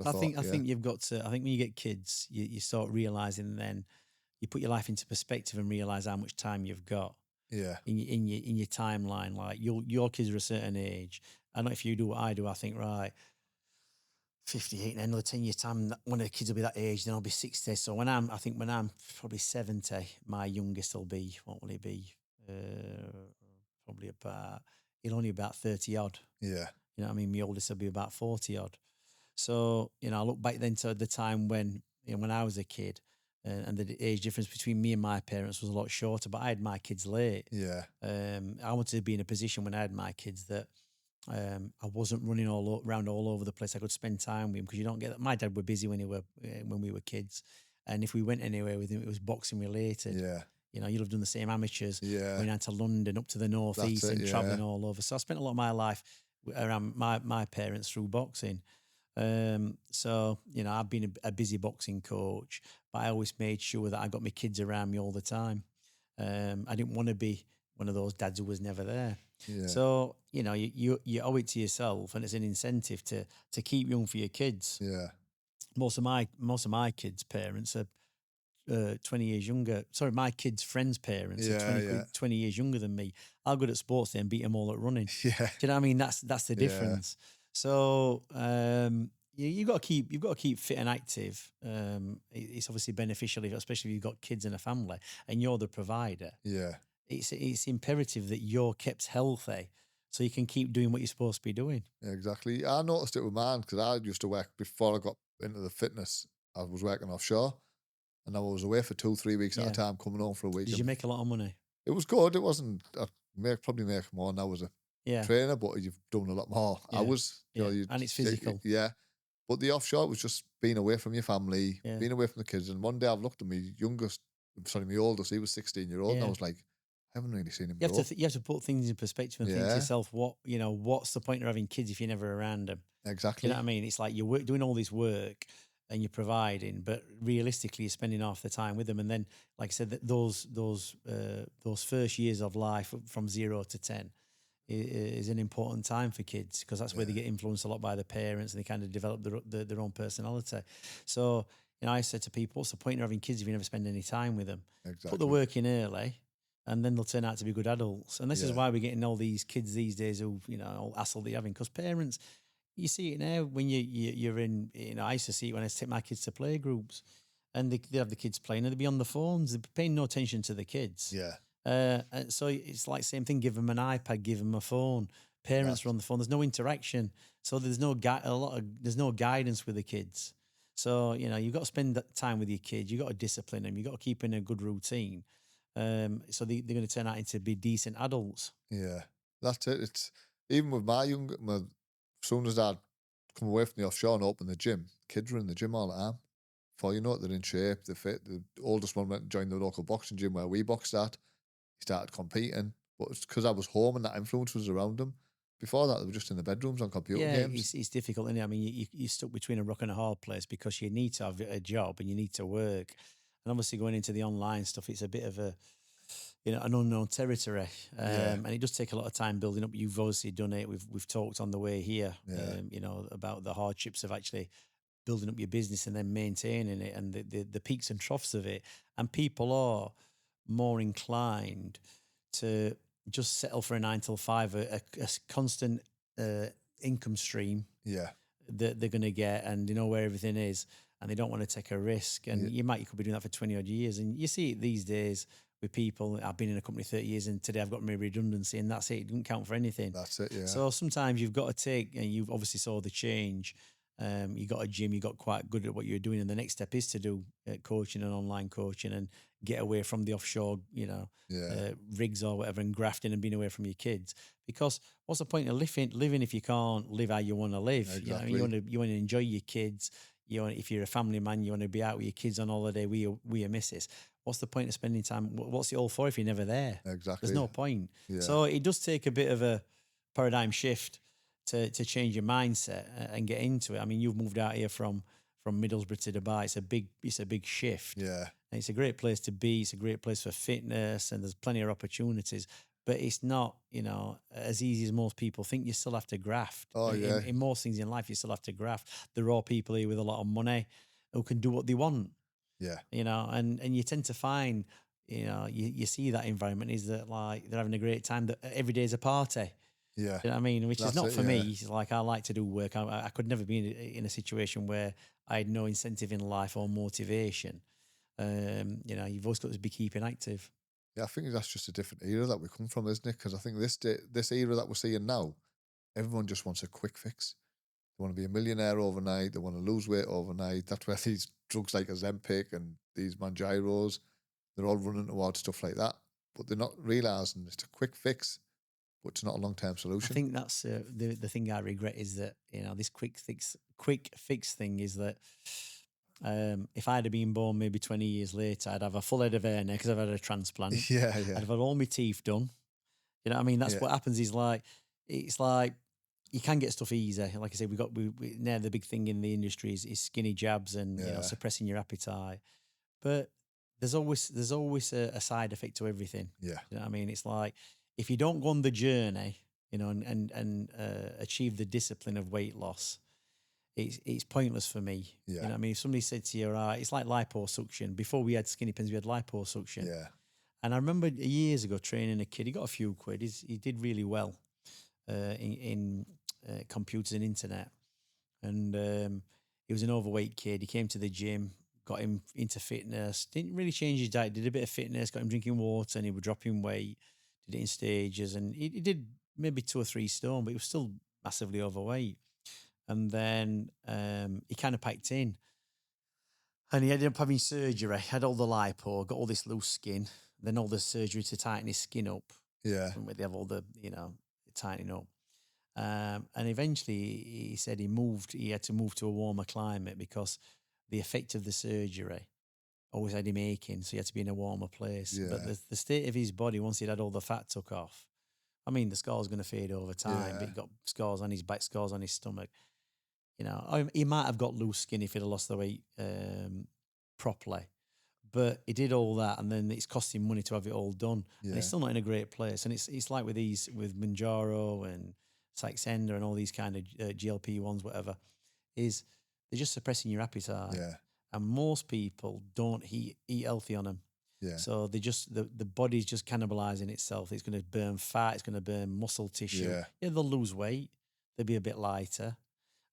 I think you've got to. I think when you get kids, you start realizing, then you put your life into perspective and realize how much time you've got. Yeah. In your timeline, like your kids are a certain age. I don't know if you do what I do. I think 58, and then another 10 years time, one of the kids will be that age, then I'll be 60. So when I'm probably 70, my youngest will be, what will he be? He'll only about 30 odd. Yeah. You know what I mean? My oldest will be about 40 odd. So, I look back then to the time when I was a kid, and the age difference between me and my parents was a lot shorter, but I had my kids late. Yeah. I wanted to be in a position when I had my kids that I wasn't running around all over the place. I could spend time with him, because you don't get that. My dad were busy when we were kids, and if we went anywhere with him, it was boxing related. Yeah. You'd have done the same amateurs, Yeah. going down to London, up to the northeast, and traveling all over. So I spent a lot of my life around my parents through boxing. So I've been a busy boxing coach, but I always made sure that I got my kids around me all the time. I didn't want to be one of those dads who was never there. Yeah. So you owe it to yourself, and it's an incentive to keep young for your kids. Yeah. Most of my kids' parents are 20 years younger. Sorry, my kids' friends' parents are 20 years younger than me. I'll go to sports day and beat them all at running. Yeah. Do you know what I mean? That's the difference. So you've got to keep fit and active. It's obviously beneficial, especially if you've got kids and a family, and you're the provider. Yeah. It's imperative that you're kept healthy, so you can keep doing what you're supposed to be doing. Yeah, exactly. I noticed it with mine, because I used to work, before I got into the fitness, I was working offshore. And I was away for 2-3 weeks at Yeah. a time, coming home for a week. Did you make a lot of money? It was good. It wasn't. I probably make more now as a Yeah. trainer, but you've done a lot more Yeah. hours. Yeah. And it's physical. Yeah. But the offshore was just being away from your family, Yeah. being away from the kids. And one day I've looked at my oldest, he was 16-year-old, and I Yeah. was like, I haven't really seen him You grow. have to put things in perspective and think to Yeah. yourself, what's the point of having kids if you're never around them? Exactly. You know what I mean? It's like you're doing all this work and you're providing, but realistically, you're spending half the time with them. And then, like I said, those first years of life from 0 to 10 is an important time for kids, because that's where they get influenced a lot by the parents and they kind of develop their own personality. So, I said to people, what's the point of having kids if you never spend any time with them? Exactly. Put the work in early, and then they'll turn out to be good adults. And this is why we're getting all these kids these days who, all hassle they're having, because parents, you see it now when you're in, I used to see it when I used to take my kids to play groups, and they have the kids playing and they'd be on the phones, they'd be paying no attention to the kids. Yeah. And so it's like same thing, give them an iPad, give them a phone. Parents are on the phone, there's no interaction. So there's no guidance with the kids. So, you've got to spend that time with your kids, you've got to discipline them, you've got to keep in a good routine. So they're going to turn out into be decent adults. Yeah, that's it. It's even with as soon as I'd come away from the offshore and open the gym, kids were in the gym all the time. Before you know it, they're in shape, they're fit. The oldest one went and joined the local boxing gym where we boxed at. He started competing, but it's because I was home and that influence was around them. Before that, they were just in the bedrooms on computer games. It's difficult, isn't it? I mean, you're stuck between a rock and a hard place because you need to have a job and you need to work. And obviously going into the online stuff, it's a bit of an unknown territory. And it does take a lot of time building up. You've obviously done it. We've talked on the way here, about the hardships of actually building up your business and then maintaining it, and the peaks and troughs of it. And people are more inclined to just settle for a 9 till 5, a constant income stream. Yeah. That they're going to get, and they know where everything is, and they don't want to take a risk. And you could be doing that for 20 odd years. And you see it these days with people. I've been in a company 30 years and today I've got my redundancy, and that's it. It doesn't count for anything. That's it, yeah. So sometimes you've got to take, and you've obviously saw the change. You got a gym, you got quite good at what you're doing. And the next step is to do coaching and online coaching and get away from the offshore, rigs or whatever, and grafting and being away from your kids. Because what's the point of living if you can't live how you want to live? Exactly. You want to enjoy your kids. If you're a family man, you want to be out with your kids on holiday with your missus. What's the point of spending time? What's it all for if you're never there? Exactly. There's no point. Yeah. So it does take a bit of a paradigm shift to change your mindset and get into it. I mean, you've moved out here from Middlesbrough to Dubai. It's a big shift. Yeah. And it's a great place to be. It's a great place for fitness, and there's plenty of opportunities. But it's not, as easy as most people think. You still have to graft. Oh, yeah. In most things in life, you still have to graft. There are people here with a lot of money who can do what they want. Yeah. And you tend to find, you see that environment is that like they're having a great time. That every day is a party. Yeah. You know what I mean? Which That's is not it, for yeah. me. It's like I like to do work. I could never be in a situation where I had no incentive in life or motivation. You've always got to be keeping active. Yeah, I think that's just a different era that we come from, isn't it? Because I think this era that we're seeing now, everyone just wants a quick fix. They want to be a millionaire overnight. They want to lose weight overnight. That's where these drugs like Ozempic and these Mangiros, they're all running towards stuff like that. But they're not realising it's a quick fix, but it's not a long-term solution. I think that's the thing I regret is that, this quick fix thing is that if I'd have been born maybe 20 years later, I'd have a full head of hair now because I've had a transplant. Yeah. I'd have had all my teeth done. You know what I mean? That's what happens is it's like you can get stuff easier. Like I said, we now the big thing in the industry is skinny jabs and suppressing your appetite. But there's always a side effect to everything. Yeah. You know what I mean? It's like if you don't go on the journey, and achieve the discipline of weight loss, it's pointless for me. Yeah. You know what I mean? If somebody said to you, right, it's like liposuction. Before we had skinny pins, we had liposuction. Yeah. And I remember years ago training a kid. He got a few quid. He did really well in computers and internet. And he was an overweight kid. He came to the gym, got him into fitness. Didn't really change his diet. Did a bit of fitness, got him drinking water, and he was dropping weight. Did it in stages. And he did maybe 2 or 3 stone, but he was still massively overweight. And then he kind of packed in. And he ended up having surgery, had all the lipo, got all this loose skin, then all the surgery to tighten his skin up. Yeah. Where they have all the, tightening up. And eventually he said he had to move to a warmer climate because the effect of the surgery always had him aching. So he had to be in a warmer place. Yeah. But the state of his body, once he'd had all the fat took off, I mean, the scar's going to fade over time, but he got scars on his back, scars on his stomach. He might have got loose skin if he'd have lost the weight properly. But he did all that, and then it's cost him money to have it all done. Yeah. And he's still not in a great place. And it's like with Manjaro and Saxenda and all these kind of GLP-1s, whatever, is they're just suppressing your appetite. Yeah. And most people don't eat healthy on them. Yeah. So they just the body's just cannibalizing itself. It's going to burn fat. It's going to burn muscle tissue. Yeah. They'll lose weight. They'll be a bit lighter.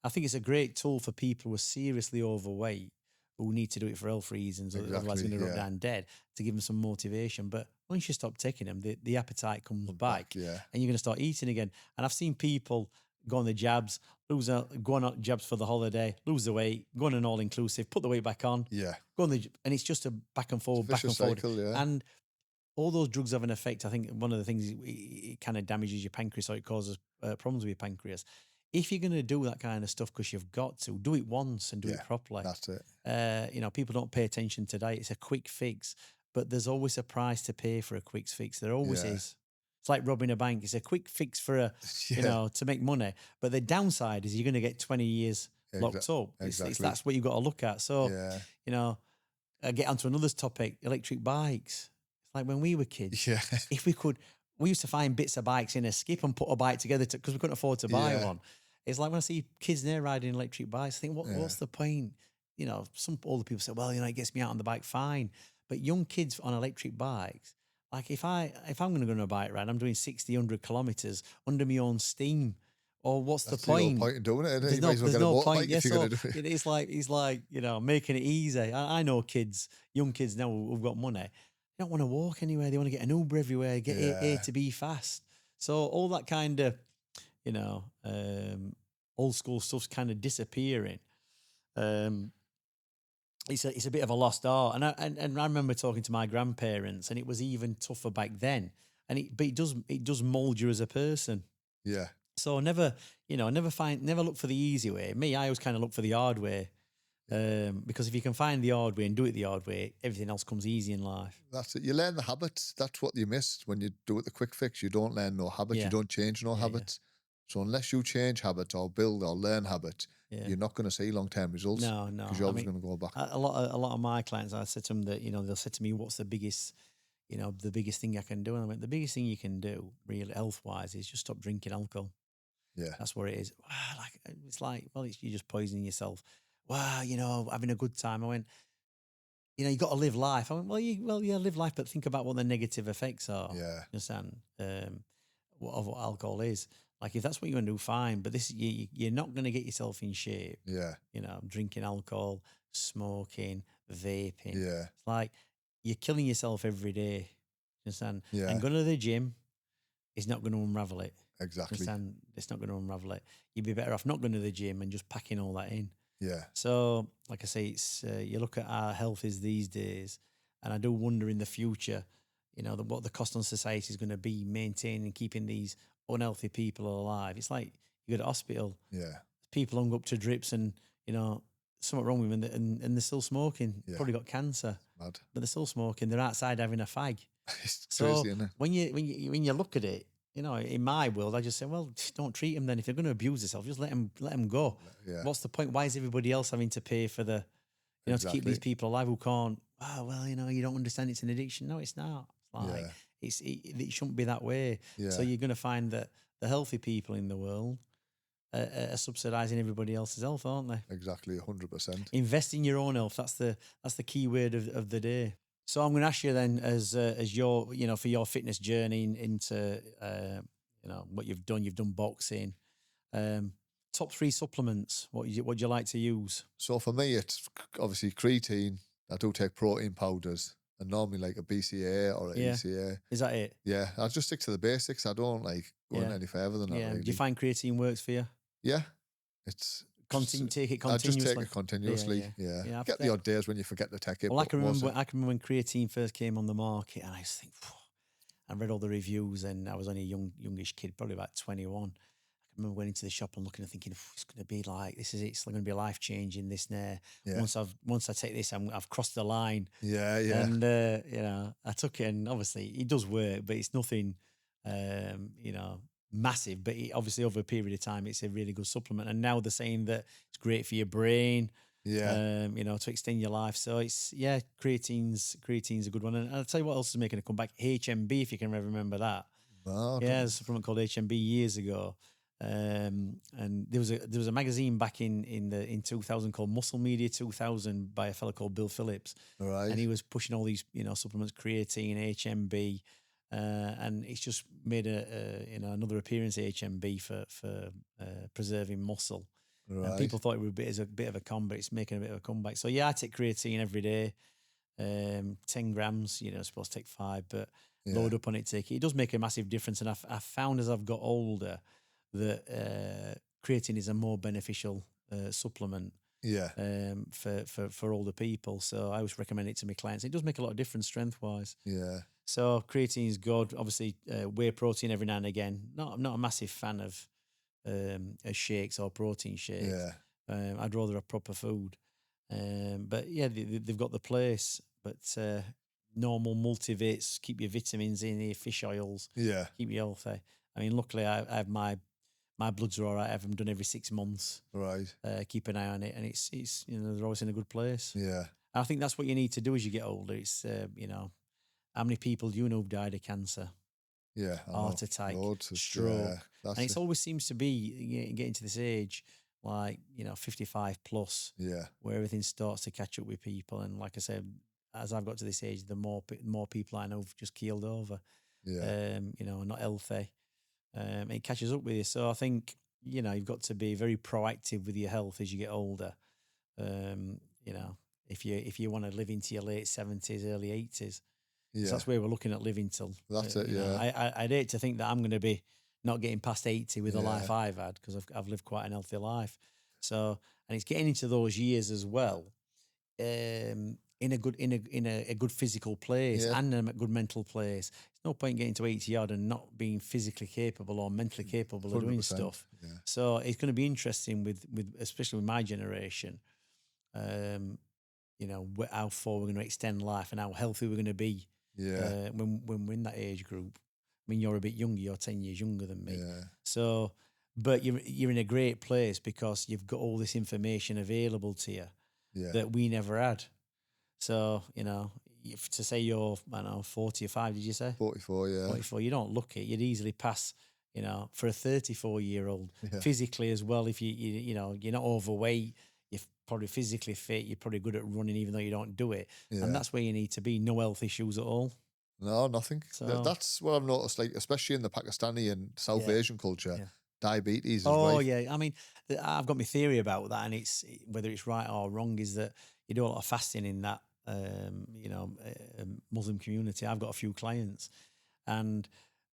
I think it's a great tool for people who are seriously overweight who need to do it for health reasons. Exactly, Otherwise, they're going to run down dead, to give them some motivation. But once you stop taking them, the appetite comes back, Yeah. and you're going to start eating again. And I've seen people go on the jabs, go on jabs for the holiday, lose the weight, go on an all-inclusive, put the weight back on, Yeah. go on and it's just a back and forward, back and Vicious forward. cycle, yeah. And all those drugs have an effect. I think one of the things, it kind of damages your pancreas, so it causes problems with your pancreas. If you're going to do that kind of stuff because you've got to, do it once and do it properly. That's it. People don't pay attention today. It's a quick fix, but there's always a price to pay for a quick fix. There always is. It's like robbing a bank. It's a quick fix for to make money. But the downside is you're going to get 20 years locked up. Exactly. That's what you've got to look at. So, I get onto another topic, electric bikes. It's like when we were kids, if we could, we used to find bits of bikes in a skip and put a bike together because we couldn't afford to buy one. It's like when I see kids there riding electric bikes, I think, what's the point? Some older people say, well, it gets me out on the bike, fine. But young kids on electric bikes, like if I'm going to go on a bike ride, I'm doing 60, 100 kilometres under my own steam. Or what's the point? There's no point in doing it. There's no point. Yes, so it's like making it easy. I know young kids now who've got money. They don't want to walk anywhere. They want to get an Uber everywhere, get A to B fast. So all that kind of, old school stuff's kind of disappearing. It's a bit of a lost art. And I remember talking to my grandparents, and it was even tougher back then. But it does mold you as a person. Yeah. So never look for the easy way. Me, I always kind of look for the hard way. Because if you can find the hard way and do it the hard way, everything else comes easy in life. That's it. You learn the habits. That's what you miss when you do it the quick fix. You don't learn no habits. You don't change no habits. So unless you change habits or build or learn habits, you're not going to see long-term results. No. Because you're always going to go back. A lot of my clients, I said to them that, they'll say to me, what's the biggest thing I can do? And I went, the biggest thing you can do, really health-wise, is just stop drinking alcohol. Yeah. That's what it is. You're just poisoning yourself. Wow, having a good time. I went, you got to live life. I went, live life, but think about what the negative effects are. Yeah. You understand? What alcohol is. Like, if that's what you want to do, fine. But you're not going to get yourself in shape. Yeah. Drinking alcohol, smoking, vaping. Yeah. It's like you're killing yourself every day. You understand? Yeah. And going to the gym is not going to unravel it. Exactly. You understand? It's not going to unravel it. You'd be better off not going to the gym and just packing all that in. Yeah. So, like I say, it's you look at our health is these days, and I do wonder in the future, what the cost on society is going to be maintaining and keeping these unhealthy people alive. It's like you go to hospital, people hung up to drips, and something wrong with them, and they're still smoking. Probably got cancer, mad. But they're still smoking. They're outside having a fag. It's so crazy, isn't it? when you look at it. In my world, I just say, well, don't treat them then. If they're going to abuse themselves, just let them go. Yeah. What's the point? Why is everybody else having to pay for to keep these people alive who can't? You don't understand it's an addiction. No, it's not. It's like it shouldn't be that way. Yeah. So you're going to find that the healthy people in the world are subsidising everybody else's health, aren't they? Exactly, 100%. Invest in your own health. That's the key word of the day. So I'm going to ask you then, as your, for your fitness journey into, what you've done boxing, top 3 supplements. What do you like to use? So for me, it's obviously creatine. I do take protein powders, and normally like a BCA or an ECA. Is that it? Yeah, I just stick to the basics. I don't like going any further than that. Yeah. Really. Do you find creatine works for you? Yeah, it's take it I just continuously. take it continuously. Yeah. Yeah, Get the odd days when you forget to take it. well, I but can remember. mostly- I can remember when creatine first came on the market, and I just think, "Phew." I read all the reviews, and I was only a youngish kid, probably about 21. I can remember going into the shop and looking and thinking, it's going to be like this is it. It's going to be life changing. This now. Yeah. Once I take this, I've crossed the line. Yeah, yeah. And I took it, and obviously it does work, but it's nothing, massive. But obviously over a period of time, it's a really good supplement. And now they're saying that it's great for your brain. Yeah. To extend your life. So it's creatine's a good one. And I'll tell you what else is making a comeback. HMB, if you can remember that. No, There's a supplement called HMB years ago. And there was a magazine back in 2000 called Muscle Media 2000 by a fellow called Bill Phillips. right. And he was pushing all these supplements, creatine, HMB, and it's just made another appearance at HMB for preserving muscle. Right. And people thought it would be as a bit of a con, but it's making a bit of a comeback. So yeah, I take creatine every day, 10 grams. Supposed to take 5, but load up on it, take it. It does make a massive difference. And I've found as I've got older that creatine is a more beneficial supplement. Yeah. For older people. So I always recommend it to my clients. It does make a lot of difference strength wise. Yeah. So creatine is good. Obviously, whey protein every now and again. I'm not a massive fan of shakes or protein shakes. Yeah. I'd rather have proper food. But yeah, they've got the place. But normal multivitamins, keep your vitamins in, your fish oils. Yeah. Keep you healthy. I mean, luckily I have my bloods are all right. I have them done every 6 months. Right. Keep an eye on it, and it's they're always in a good place. Yeah. And I think that's what you need to do as you get older. It's how many people do you know who've died of cancer? Yeah. Heart attack, Loads of- stroke. Yeah, And it always seems to be getting to this age, like 55 plus, Yeah. where everything starts to catch up with people. And like I said, as I've got to this age, the more people I know have just keeled over. Yeah. Not healthy. It catches up with you. So I think you've got to be very proactive with your health as you get older. If you want to live into your late 70s, early 80s, Yeah. so that's where we're looking at living till. That's it, yeah. I'd hate to think that I'm going to be not getting past 80 with the Yeah. life I've had, because I've lived quite an healthy life. So, and it's getting into those years as well, in a good physical place Yeah. and a good mental place. There's no point getting to 80 odd and not being physically capable or mentally capable of doing 100%, stuff. yeah. So it's going to be interesting with especially with my generation. How far we're going to extend life and how healthy we're going to be. Yeah. When we're in that age group. I mean, you're a bit younger. You're 10 years younger than me. Yeah. So, but you're in a great place because you've got all this information available to you Yeah. that we never had. So, to say you're, 40 or 5, did you say? 44, yeah. 44, you don't look it. You'd easily pass, for a 34-year-old Yeah. physically as well. If you're not overweight, you're probably physically fit. You're probably good at running, even though you don't do it. Yeah. And that's where you need to be. No health issues at all. No, nothing. So- That's what I've noticed, like, especially in the Pakistani and South Yeah. Asian culture, Yeah. diabetes is Oh right. yeah, I mean, I've got my theory about that, and it's whether it's right or wrong is that you do a lot of fasting in that Muslim community. I've got a few clients, and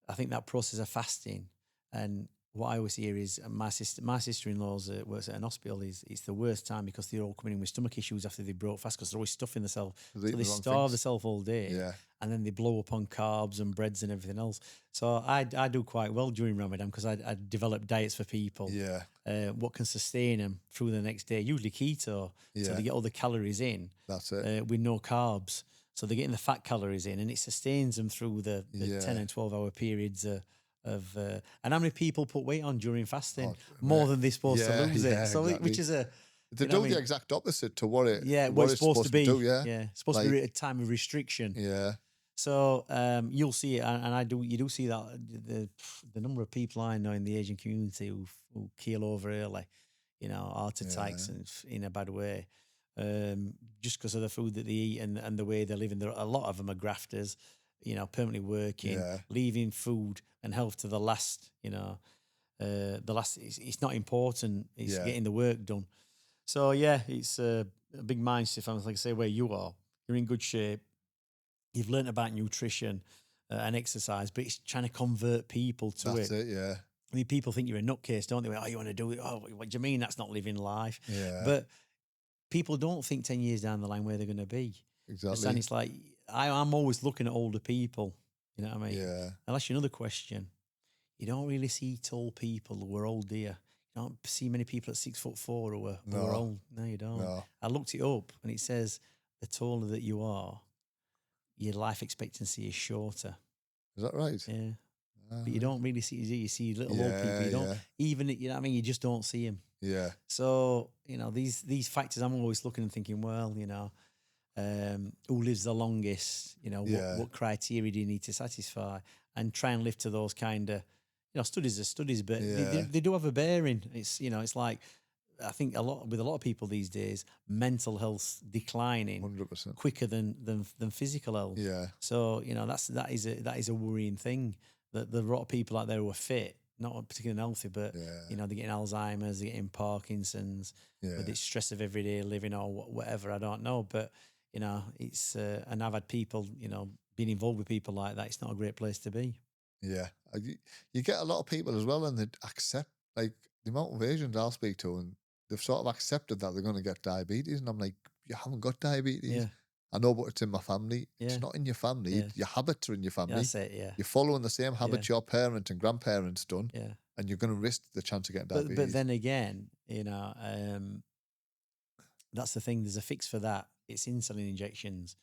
I think that process of fasting, and what I always hear is my sister-in-law's works at an hospital. It's the worst time because they're all coming in with stomach issues after they broke fast because they're always stuffing themselves. So They're eating they the wrong starve things. themselves all day. Yeah. And then they blow up on carbs and breads and everything else. So I do quite well during Ramadan because I develop diets for people. Yeah. What can sustain them through the next day. Usually keto, so Yeah. they get all the calories in That's it. with no carbs. So they're getting the fat calories in, and it sustains them through the Yeah. 10 and 12-hour periods of. And how many people put weight on during fasting? Oh, More mate. than they're supposed Yeah, to lose yeah, it. So exactly. which is a. They you know do what I the mean? exact opposite to what it What it's supposed to be. do, yeah. It's supposed to be Like- a time of restriction. Yeah. So you'll see it, and you do see that the number of people I know in the Asian community who keel over early, heart attacks and in a bad way, just because of the food that they eat and the way they're living. A lot of them are grafters, permanently working, Yeah. leaving food and health to the last. The last it's not important. It's Yeah. getting the work done. So yeah, it's a big mind shift. Like I say, where you are, you're in good shape. You've learnt about nutrition and exercise, but it's trying to convert people to That's it. it, yeah. I mean, people think you're a nutcase, don't they? Oh, you want to do it? Oh, what do you mean that's not living life? Yeah. But people don't think 10 years down the line where they're going to be. Exactly. And it's like, I'm always looking at older people, you know what I mean? Yeah. I'll ask you another question. You don't really see tall people who are old, do you? You don't see many people at 6'4" who are old. No, you don't. No. I looked it up and it says the taller that you are, your life expectancy is shorter. Is that right? Yeah. But you don't really see, you see little old people. You don't even, you know what I mean? You just don't see them. Yeah. So, you know, these factors, I'm always looking and thinking, well, you know, who lives the longest? You know, what criteria do you need to satisfy? And try and live to those kind of, you know, studies are studies, but they do have a bearing. It's, you know, it's like, I think with a lot of people these days, mental health declining 100% quicker than physical health. Yeah. So, you know, that is a worrying thing, that there are a lot of people out there who are fit, not particularly healthy, but you know, they're getting Alzheimer's, they're getting Parkinson's, with it's stress of everyday living or whatever. I don't know, but you know, it's and I've had people, you know, being involved with people like that. It's not a great place to be. Yeah, you get a lot of people as well, and they accept, like, the amount of Asians I'll speak to, and they've sort of accepted that they're going to get diabetes, and I'm like, you haven't got diabetes. Yeah. I know, but it's in my family. Yeah. It's not in your family. Yeah. Your habits are in your family. That's it. Yeah, you're following the same habits your parents and grandparents done. Yeah, and you're going to risk the chance of getting diabetes. But then again, you know, that's the thing. There's a fix for that. It's insulin injections.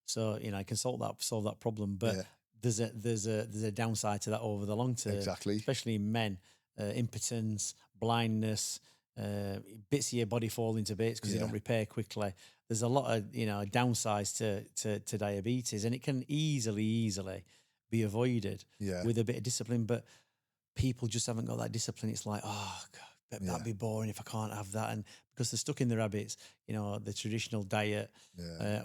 So, you know, I can solve that problem. But there's a downside to that over the long term. Exactly. Especially in men, impotence, blindness, bits of your body fall into bits because they don't repair quickly. There's a lot of, you know, downsides to diabetes, and it can easily be avoided with a bit of discipline. But people just haven't got that discipline. It's like, oh God, that'd be boring if I can't have that. And because they're stuck in their habits, you know, the traditional diet,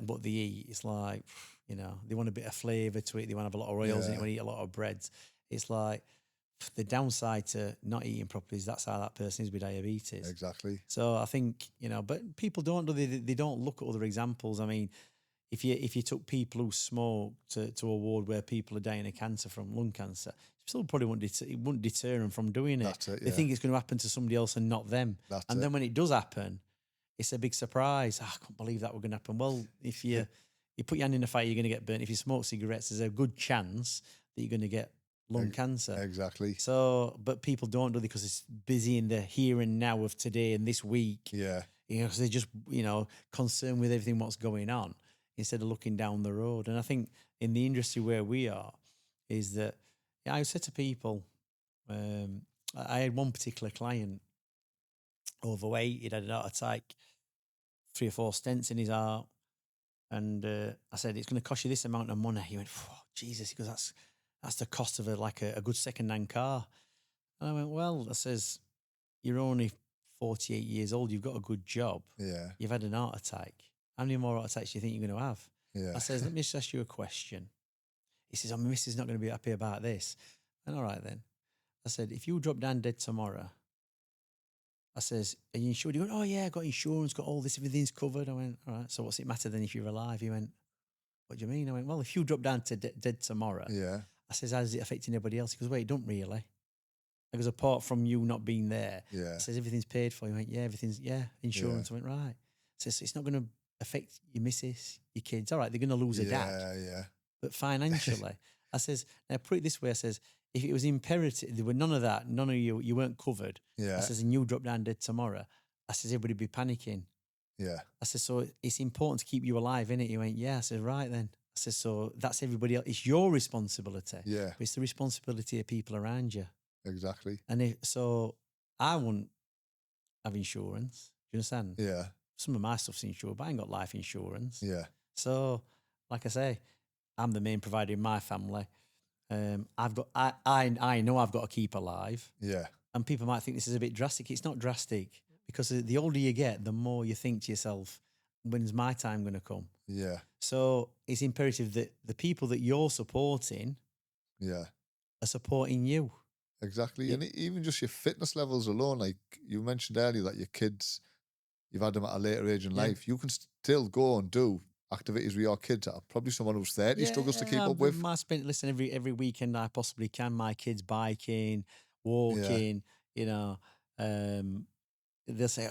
what they eat, it's like, you know, they want a bit of flavour to it. They want to have a lot of oils in it. They want to eat a lot of breads. It's like the downside to not eating properly is that's how that person is with diabetes. Exactly. So I think, you know, but people don't do, they don't look at other examples. I mean, if you took people who smoke to a ward where people are dying of cancer from lung cancer, still probably wouldn't deter them from doing it. That's it. They think it's going to happen to somebody else and not them. Then when it does happen, it's a big surprise. I can't believe that was going to happen. Well, if you put your hand in the fire, you're going to get burnt. If you smoke cigarettes, there's a good chance that you're going to get lung cancer. Exactly. So, but people don't do it because it's busy in the here and now of today and this week. Yeah. You know, because they're just, you know, concerned with everything what's going on instead of looking down the road. And I think in the industry where we are is that, I said to people, I had one particular client, overweight, he'd had an heart attack, 3 or 4 stents in his heart. And I said, it's going to cost you this amount of money. He went, oh, Jesus. He goes, that's the cost of a good second-hand car. And I went, well, I says, you're only 48 years old. You've got a good job. Yeah. You've had an heart attack. How many more heart attacks do you think you're going to have? Yeah. I says, let me just ask you a question. He says, my missus is not going to be happy about this. And all right then. I said, if you drop down dead tomorrow, I says, are you insured? He went, oh yeah, I got insurance, got all this, everything's covered. I went, all right, so what's it matter then if you're alive? He went, what do you mean? I went, well, if you drop down to dead tomorrow, I says, how does it affect anybody else? He goes, wait, it don't really. I goes, apart from you not being there, I says, everything's paid for. He went, yeah, everything's, insurance. I went, right. I says, it's not going to affect your missus, your kids. All right, they're going to lose a dad. Yeah. But financially, I says, now put it this way, I says, if it was imperative, there were none of that, none of you weren't covered. I says, and you drop down dead tomorrow, I says, everybody be panicking. Yeah. I said, so it's important to keep you alive, innit? He went, yeah. I said, right then. I said, so that's everybody else. It's your responsibility. Yeah. But it's the responsibility of people around you. Exactly. And so I wouldn't have insurance. Do you understand? Yeah. Some of my stuff's insured, but I ain't got life insurance. Yeah. So, like I say, I'm the main provider in my family. I know I've got to keep alive. Yeah. And people might think this is a bit drastic. It's not drastic because the older you get, the more you think to yourself, when's my time going to come? Yeah. So it's imperative that the people that you're supporting are supporting you. Exactly. And even just your fitness levels alone, like you mentioned earlier that your kids, you've had them at a later age in life, you can still go and do activities with your kids that probably someone who's 30 struggles to keep up with. I spend, listen, every weekend I possibly can, my kids biking, walking, you know. They'll say,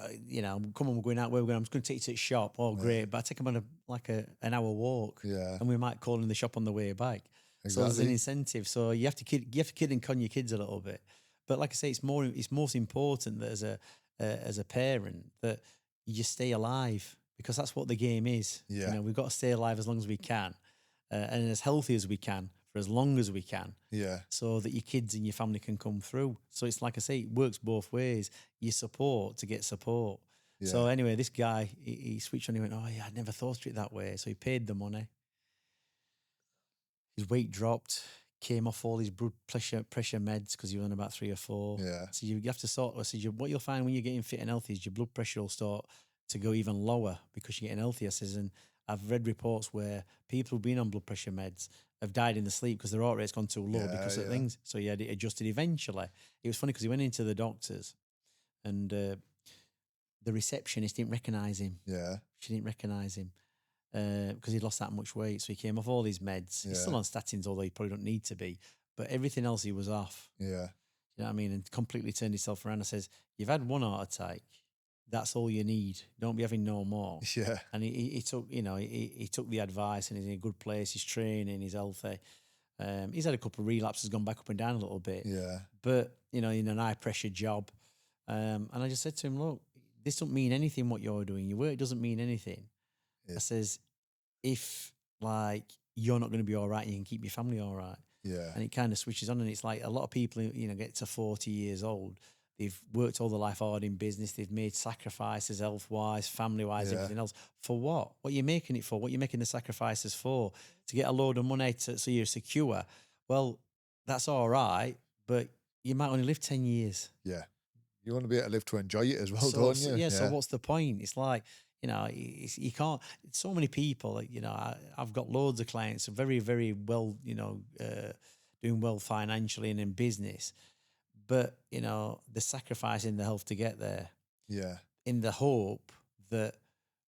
come on, we're going out. Where we're going? I'm just going to take you to the shop. Oh, great! But I take them on an hour walk, and we might call in the shop on the way back. Exactly. So there's an incentive. So you have to kid and con your kids a little bit. But like I say, it's most important that as a parent that you stay alive, because that's what the game is. Yeah. We've got to stay alive as long as we can, and as healthy as we can for as long as we can. Yeah. So that your kids and your family can come through. So it's like I say, it works both ways. You support to get support. Yeah. So anyway, this guy, he switched on. He went, oh yeah, I never thought of it that way. So he paid the money. His weight dropped. Came off all his blood pressure meds because he was on about 3 or 4. Yeah. So you have to what you'll find when you're getting fit and healthy is your blood pressure will start to go even lower because you're getting healthier. And I've read reports where people who've been on blood pressure meds have died in the sleep because their heart rate's gone too low because of things. So he had it adjusted eventually. It was funny because he went into the doctors and the receptionist didn't recognise him. Yeah. She didn't recognise him because he'd lost that much weight. So he came off all these meds. He's still on statins, although he probably don't need to be. But everything else he was off. Yeah. You know what I mean? And completely turned himself around and says, you've had one heart attack. That's all you need. Don't be having no more. Yeah. And he took, he took the advice and he's in a good place. He's training, he's healthy. He's had a couple of relapses, gone back up and down a little bit. Yeah. But, in an high pressure job. And I just said to him, look, this doesn't mean anything what you're doing. Your work doesn't mean anything. Yeah. I says, if you're not going to be all right, you can keep your family all right. Yeah. And it kind of switches on. And it's like a lot of people, get to 40 years old. They've worked all their life hard in business. They've made sacrifices health-wise, family-wise, everything else. For what? What are you making it for? What are you making the sacrifices for? To get a load of money so you're secure? Well, that's all right, but you might only live 10 years. Yeah. You want to be able to live to enjoy it as well, don't you? Yeah, so what's the point? It's like, you can't, so many people, I've got loads of clients, very, very well, doing well financially and in business. But, they're sacrificing their health to get there. Yeah. In the hope that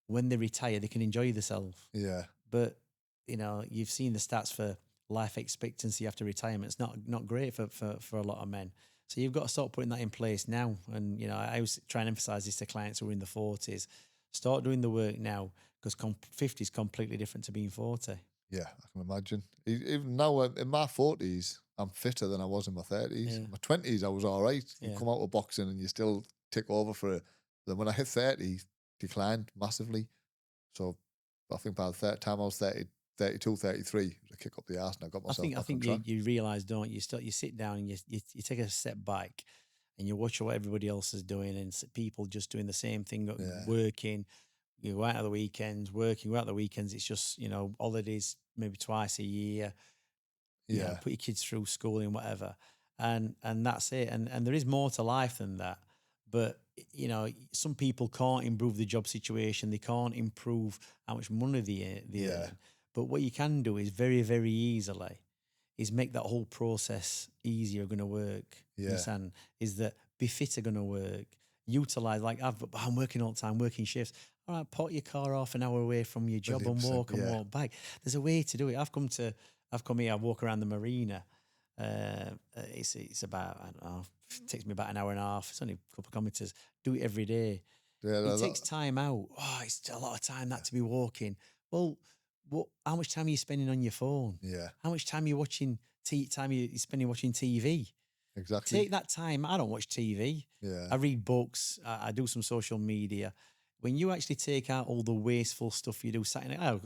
when they retire, they can enjoy themselves. Yeah. But, you've seen the stats for life expectancy after retirement. It's not great for a lot of men. So you've got to start putting that in place now. And, I always try and emphasize this to clients who are in the 40s. Start doing the work now because 50 is completely different to being 40. Yeah, I can imagine. Even now, in my 40s, I'm fitter than I was in my 30s. Yeah. My 20s, I was all right. You come out of boxing and you still tick over for it. Then when I hit 30, declined massively. So I think by the time I was 30, 32, 33, it was a kick up the arse and I got myself back on track. I think you realise, don't you? You sit down and you take a step back and you watch what everybody else is doing and people just doing the same thing, working. You go out of the weekends, working, go out of the weekends. It's just, holidays maybe twice a year. Yeah. Put your kids through schooling, whatever. And that's it. And there is more to life than that. But, some people can't improve the job situation. They can't improve how much money they earn. But what you can do is very, very easily is make that whole process easier going to work. Yeah. Understand? Is that be fitter going to work. Utilise, I'm working all the time, working shifts. All right, park your car half an hour away from your job and walk back. There's a way to do it. I've come here, I walk around the marina. It's about, I don't know, it takes me about an hour and a half. It's only a couple of kilometres. Do it every day. Yeah, it takes time out. Oh, it's a lot of time to be walking. Well, how much time are you spending on your phone? Yeah. How much time are you watching? Time you spending watching TV? Exactly. Take that time. I don't watch TV. Yeah. I read books. I do some social media. When you actually take out all the wasteful stuff you do,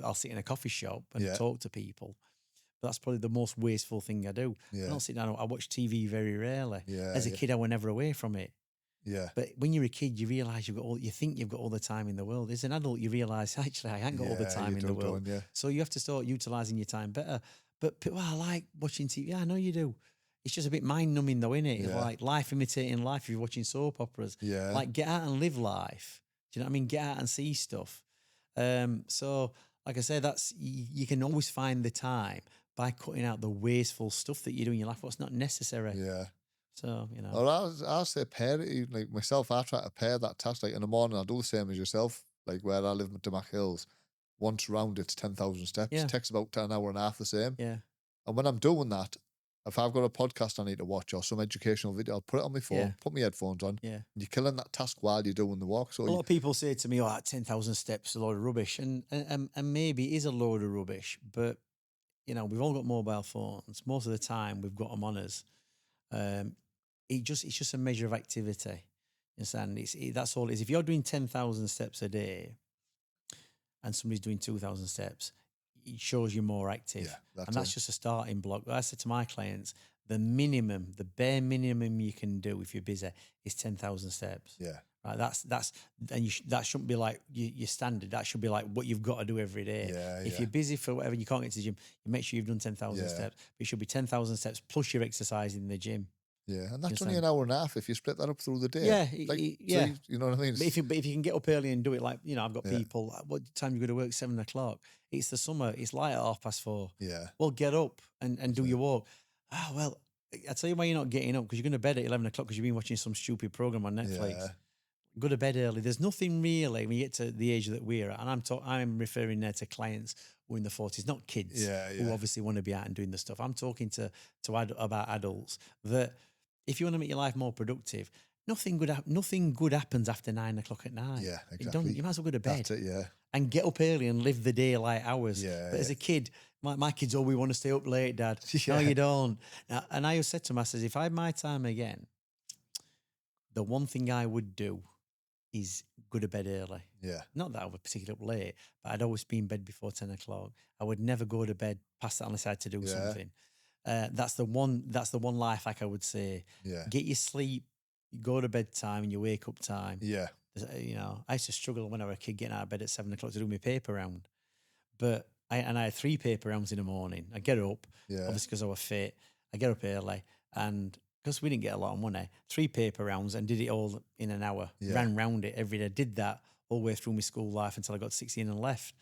I'll sit in a coffee shop and talk to people. But that's probably the most wasteful thing I do. Yeah. I don't sit down. I watch TV very rarely. Yeah. As a kid, I was never away from it. Yeah. But when you're a kid, you realise you think you've got all the time in the world. As an adult, you realise actually I ain't got all the time in the world. So you have to start utilising your time better. But I like watching TV. Yeah, I know you do. It's just a bit mind-numbing though, isn't it? Yeah. Like life imitating life if you're watching soap operas. Yeah. Like get out and live life. Do you know what I mean? Get out and see stuff. So like I said, you can always find the time by cutting out the wasteful stuff that you do in your life, what's not necessary. Yeah. So, Or I'll say pair it. Like myself, I try to pair that task. Like in the morning, I'll do the same as yourself. Like where I live in Damac Hills, once round it's 10,000 steps. Yeah. It takes about an hour and a half the same. Yeah. And when I'm doing that, if I've got a podcast I need to watch or some educational video, I'll put it on my phone, Yeah. put my headphones on. Yeah. And you're killing that task while you're doing the walk. So A lot of people say to me, "Oh, 10,000 steps is a load of rubbish," and maybe it is a load of rubbish. But you know, we've all got mobile phones. Most of the time, we've got them on us. It's just a measure of activity. You understand? That's all it is. If you're doing 10,000 steps a day, and somebody's doing 2,000 steps, it shows you're more active. Yeah, That's just a starting block. I said to my clients, the bare minimum you can do if you're busy is 10,000 steps. Yeah. Right. And that shouldn't be like your standard. That should be like what you've got to do every day. Yeah, if you're busy for whatever, you can't get to the gym, you make sure you've done 10,000 steps. But it should be 10,000 steps plus your exercise in the gym. Yeah, and that's only an hour and a half if you split that up through the day. Yeah, so you know what I mean? But if you can get up early and do it, like, you know, I've got people, what time you go to work? 7 o'clock. It's the summer. It's light at 4:30. Yeah. Well, get up and do your walk. Ah, well, I tell you why you're not getting up, because you're going to bed at 11 o'clock because you've been watching some stupid program on Netflix. Yeah. Go to bed early. There's nothing really when you get to the age that we're at, and I'm referring there to clients who are in the 40s, not kids who obviously want to be out and doing the stuff. I'm talking about adults that if you want to make your life more productive, nothing good happens after 9 o'clock at night. Yeah, exactly. You might as well go to bed. That's it, yeah. And get up early and live the day like hours. Yeah, but as a kid, my kids, we want to stay up late, Dad. No, you don't. And I said to him, I says, if I had my time again, the one thing I would do is go to bed early. Yeah. Not that I would particularly up late, but I'd always be in bed before 10 o'clock. I would never go to bed past that unless I had to do something. That's the one life hack I would say. Yeah. Get your sleep, you go to bedtime and your wake up time. Yeah. You know, I used to struggle when I was a kid getting out of bed at 7 o'clock to do my paper round. But I had 3 paper rounds in the morning. I get up, obviously because I was fit. I get up early, and because we didn't get a lot of money, 3 paper rounds and did it all in an hour. Ran round it every day. Did that all the way through my school life until I got 16 and left.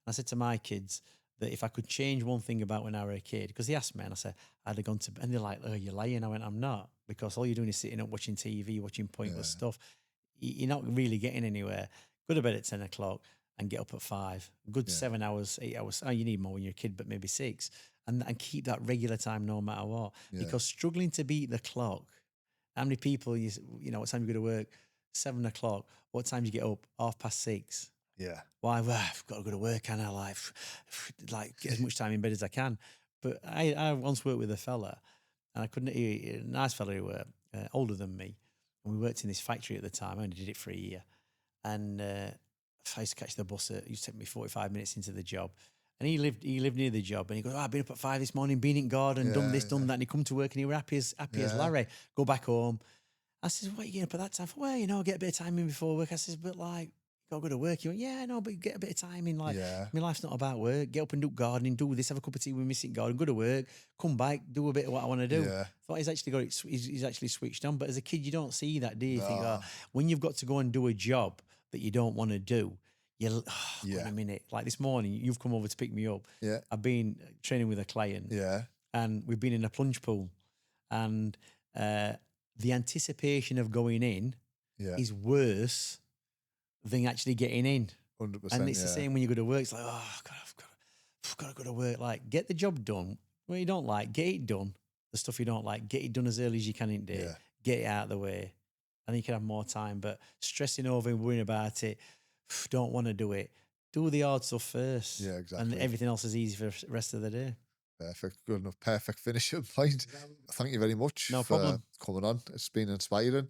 And I said to my kids that if I could change one thing about when I was a kid, because they asked me, and I said, I'd have gone to, and they're like, "Oh, you're lying." I went, "I'm not," because all you're doing is sitting up watching TV, watching pointless stuff. You're not really getting anywhere. Go to bed at 10 o'clock and get up at 5. Good 7 hours, 8 hours. Oh, you need more when you're a kid, but maybe 6. And keep that regular time no matter what. Because struggling to beat the clock, how many people, you know, what time you go to work? 7 o'clock. What time do you get up? 6:30. Yeah. Why? Well, I've got to go to work, and I like get as much time in bed as I can. But I once worked with a fella, and I couldn't. A nice fella who were older than me, and we worked in this factory at the time. I only did it for a year, and I used to catch the bus. It used to take me 45 minutes into the job, and he lived near the job, and he goes, "Oh, I've been up at 5 this morning, been in garden, done this, done that." And he come to work, and he were happy as Larry. Go back home. I says, "What are you getting up at that time for?" "Well, you know, get a bit of time in before work." I says, "But like, got to go to work." He went, "Yeah, I know, but get a bit of time in. Like, my life's not about work. Get up and do gardening, do this, have a cup of tea with me, sit in garden, go to work, come back, do a bit of what I want to do." Yeah. Thought he's actually got it. He's actually switched on. But as a kid, you don't see that, do you? Think, when you've got to go and do a job that you don't want to do, wait a minute. Like this morning, you've come over to pick me up. Yeah. I've been training with a client. Yeah. And we've been in a plunge pool, and the anticipation of going in is worse than actually getting in. 100%. And it's the same when you go to work. It's like, oh, God, I've got to go to work. Like, get the job done. What you don't like, get it done. The stuff you don't like, get it done as early as you can in the day. Get it out of the way. And then you can have more time. But stressing over and worrying about it, don't want to do it. Do the hard stuff first. Yeah, exactly. And everything else is easy for the rest of the day. Perfect. Good enough. Perfect finishing point. Thank you very much for coming on. It's been inspiring.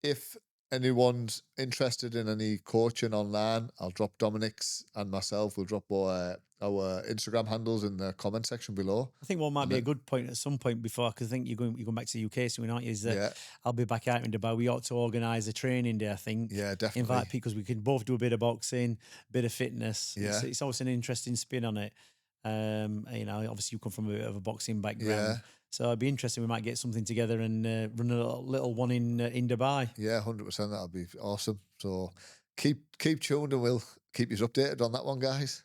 If anyone's interested in any coaching online, I'll drop Dominic's and myself. We'll drop our Instagram handles in the comment section below. I think what might be a good point at some point before, because I think you're going back to the UK soon, aren't you? Is that I'll be back out in Dubai. We ought to organise a training day, I think. Yeah, definitely. Invite people, because we can both do a bit of boxing, a bit of fitness. Yeah. It's always an interesting spin on it. You know, obviously you come from a bit of a boxing background. So it'd be interesting. We might get something together and run a little one in Dubai. Yeah, 100%. That'll be awesome. So keep tuned, and we'll keep you updated on that one, guys.